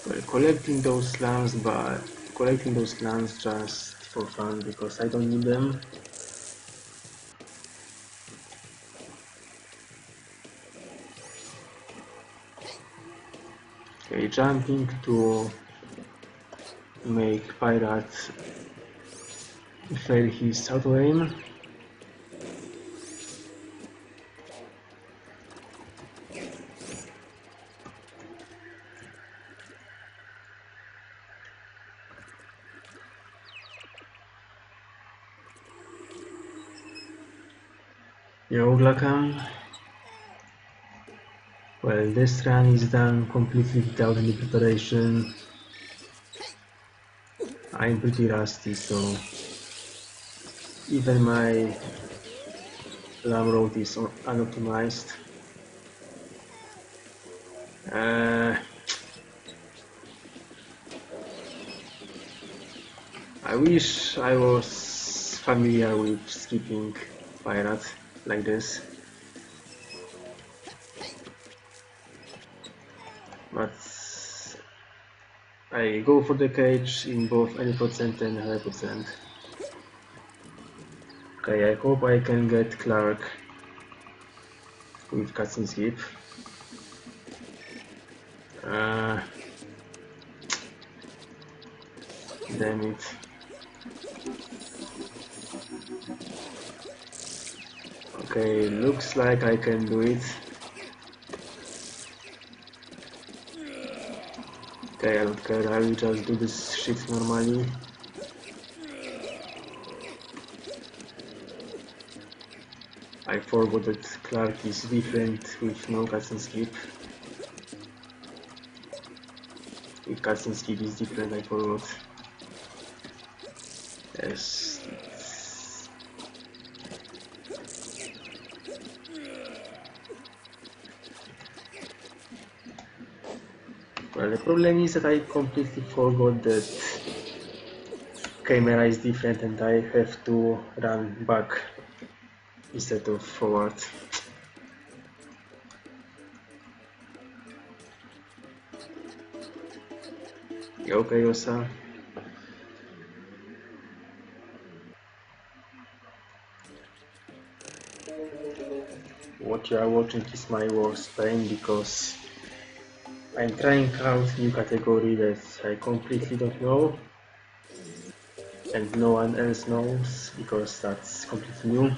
Well, collecting those lamps just for fun because I don't need them. Okay, jumping to make Pirate fail his auto aim. Yo, Glacam. Well, this run is done completely without any preparation. I'm pretty rusty, so even my lamb road is unoptimized. I wish I was familiar with skipping Pirate like this, but I go for the cage in both any percent and 100%. Okay, I hope I can get Clark with cutscene skip. Damn it. Okay, looks like I can do it. Okay, I don't care, I will just do this shit normally. I forgot that Clark is different with no cutscene skip. With cutscene skip is different, I forgot. Yes. Well, the problem is that I completely forgot that camera is different and I have to run back instead of forward. You okay, Osa? What you are watching is my worst pain because I'm trying out new category that I completely don't know and no one else knows because that's completely new.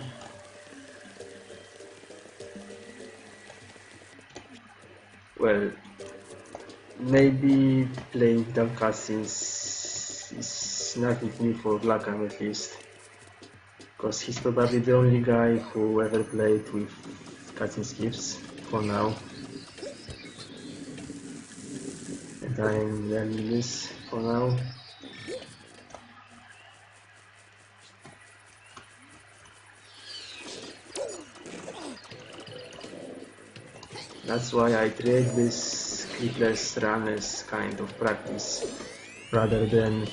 Well, maybe playing without cutscenes is nothing new for Glacam at least, because he's probably the only guy who ever played with cutscene skips for now. And I'm learning this for now. That's why I treat this glitchless run as kind of practice, rather than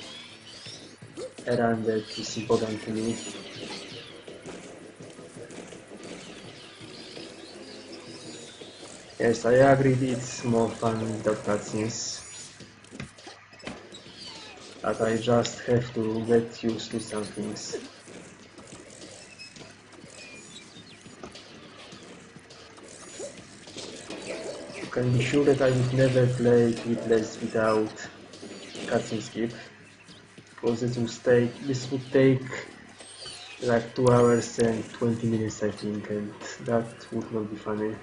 a run that is important to me. Yes, I agree it's more fun without cutscenes, but I just have to get used to some things. You can be sure that I would never play glitchless without cutscene skip, because this would take like 2 hours and 20 minutes I think, and that would not be funny.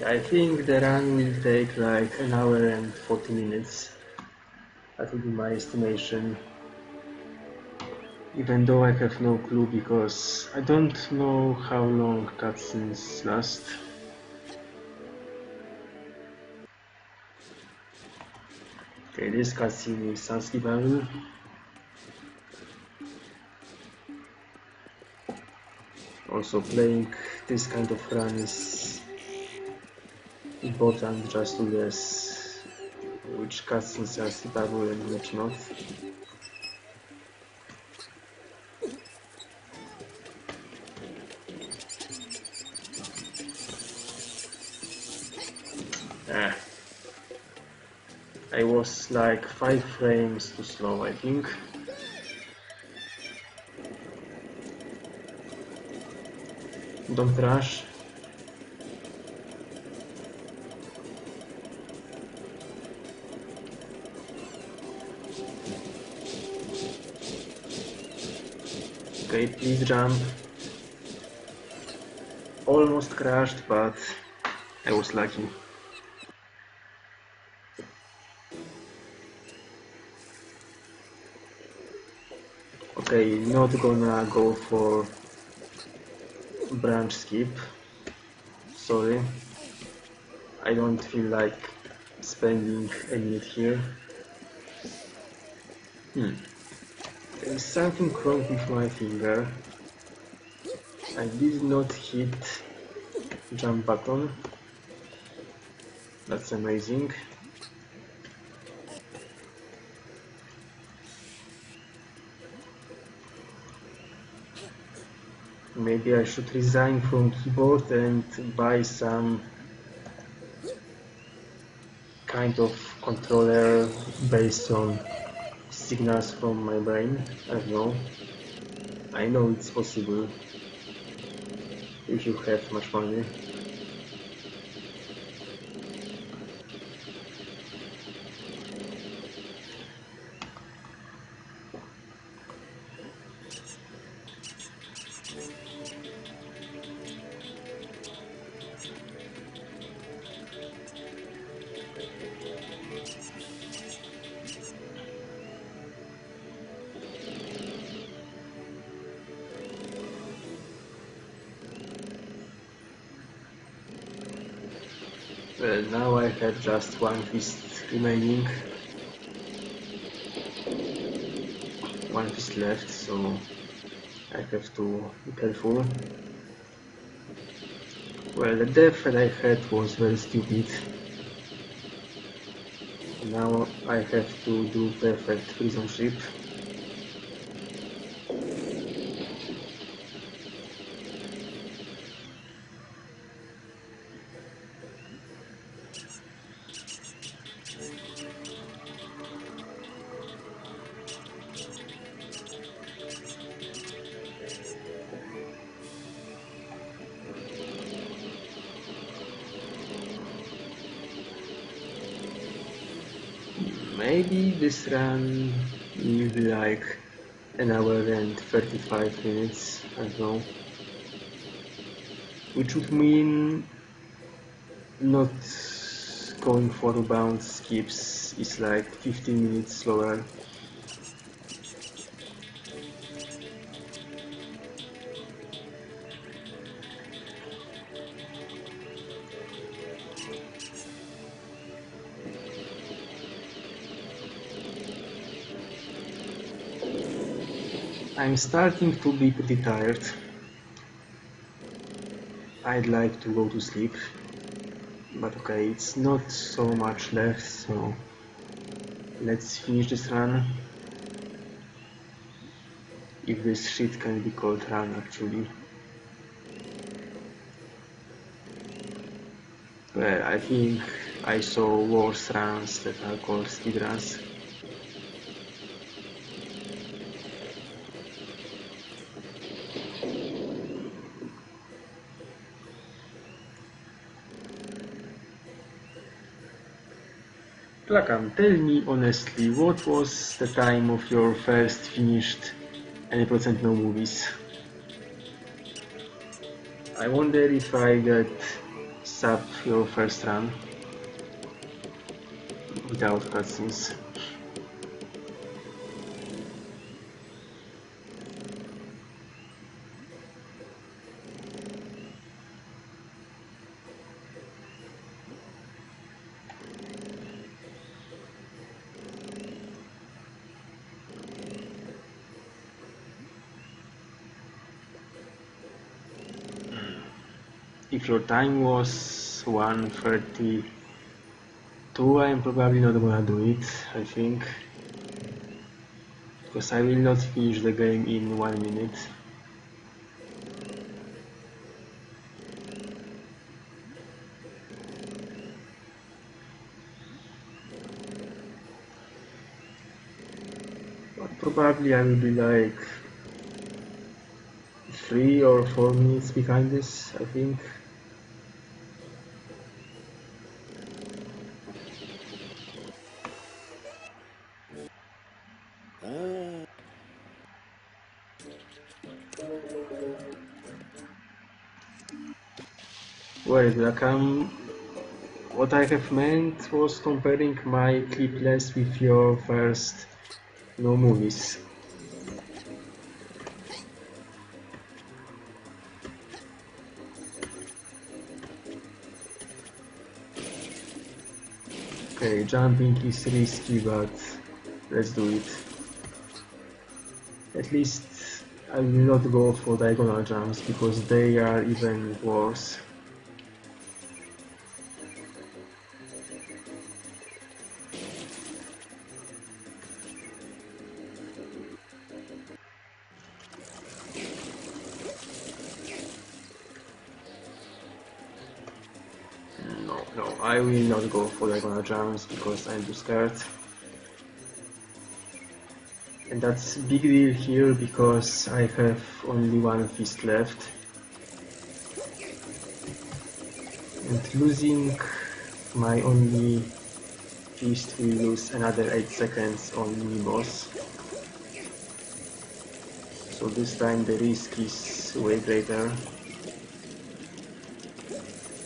I think the run will take like an hour and 40 minutes. That would be my estimation. Even though I have no clue because I don't know how long cutscenes last. Okay, this cutscene is unskippable. Also playing this kind of run is important just to guess which cutscenes are skippable and which not. I was like 5 frames too slow, I think. Don't rush. Okay, please jump. Almost crashed, but I was lucky. Okay, not gonna go for branch skip. Sorry. I don't feel like spending a minute here. There is something wrong with my finger. I did not hit jump button. That's amazing. Maybe I should resign from keyboard and buy some kind of controller based on signals from my brain. I don't know. I know it's possible if you have much money. Well, now I have just one fist remaining. One fist left, so I have to be careful. Well, the death that I had was very stupid. Now I have to do perfect prison ship. Maybe this run will be like an hour and 35 minutes, I don't know. Which would mean not going for bound skips is like 15 minutes slower. I'm starting to be pretty tired. I'd like to go to sleep, but okay, it's not so much left, so let's finish this run. If this shit can be called run, actually. Well, I think I saw worse runs that are called speedruns. Plakam, tell me honestly, what was the time of your first finished Any % No movies? I wonder if I get mess up your first run without cutscenes. If your time was 1:32, I am probably not gonna do it, I think, because I will not finish the game in 1 minute. But probably I will be like 3 or 4 minutes behind this, I think. Wait, what I have meant was comparing my clipless with your first movies. Okay, jumping is risky, but let's do it. At least I will not go for diagonal jumps because they are even worse. No, I will not go for diagonal jumps because I'm too scared. And that's big deal here because I have only one fist left. And losing my only fist will lose another 8 seconds on mini-boss. So this time the risk is way greater.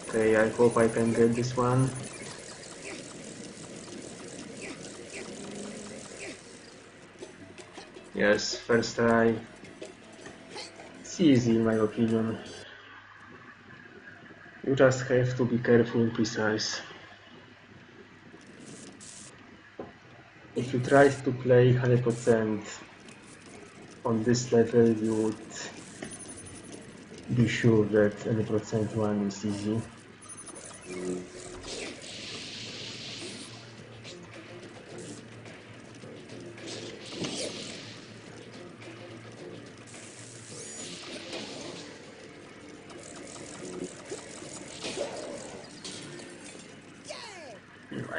Okay, I hope I can get this one. Yes, first try. It's easy in my opinion. You just have to be careful and precise. If you tried to play 100% on this level, you would be sure that 100% one is easy.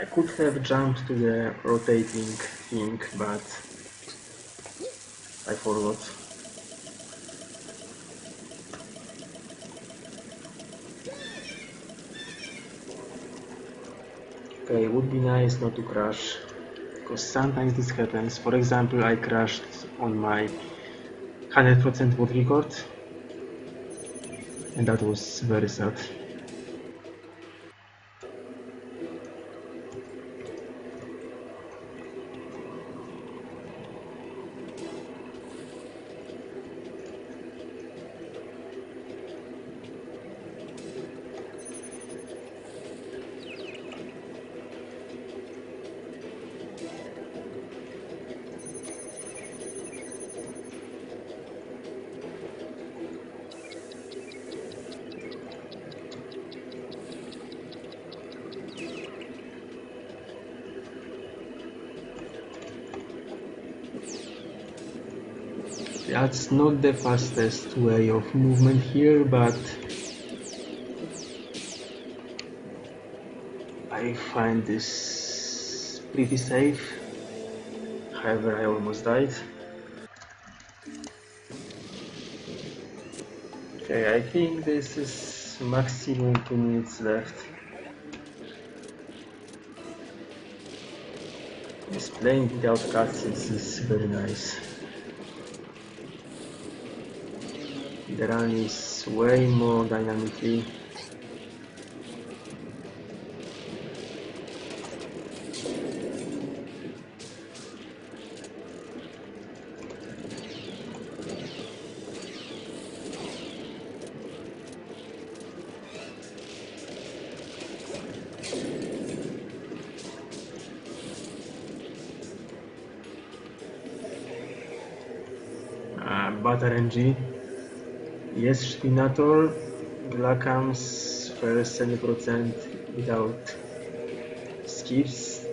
I could have jumped to the rotating thing, but I forgot. Okay, it would be nice not to crash, because sometimes this happens. For example, I crashed on my 100% world record, and that was very sad. That's not the fastest way of movement here, but I find this pretty safe. However, I almost died. Okay, I think this is maximum 2 minutes left. This playing without cutscenes is very nice. The run is way more dynamically. bad RNG. Jest Szpinator, Glakams first 70% without skips,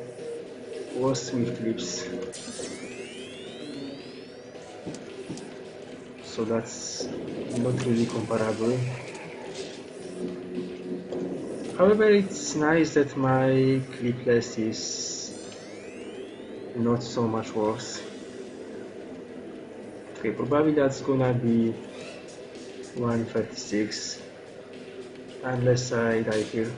was with clips. So that's not really comparable. However, it's nice that my clipless is not so much worse. Okay, probably that's gonna be 136 unless I die here.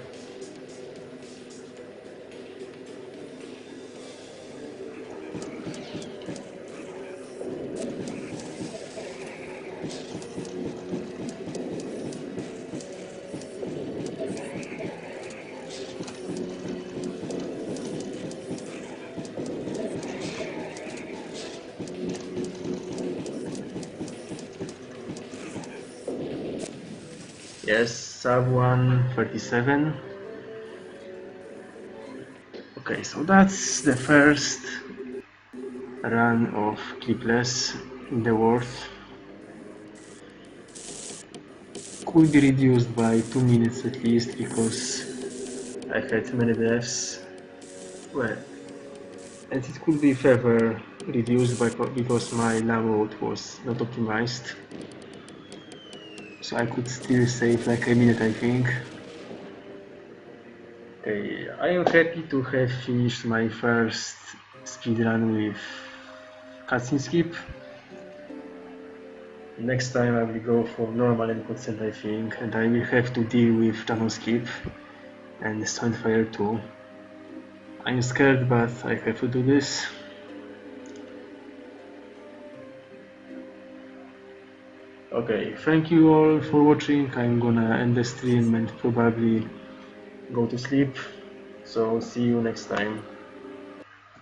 Yes, sub 137. Okay, so that's the first run of clipless in the world. Could be reduced by 2 minutes at least because I had many deaths. Well, and it could be further reduced because my load was not optimized. So I could still save like a minute, I think. Okay, I am happy to have finished my first speedrun with cutscene skip. Next time I will go for normal and consent, I think, and I will have to deal with channel skip and Sunfire too. I'm scared, but I have to do this. Okay, thank you all for watching. I'm gonna end the stream and probably go to sleep. So see you next time.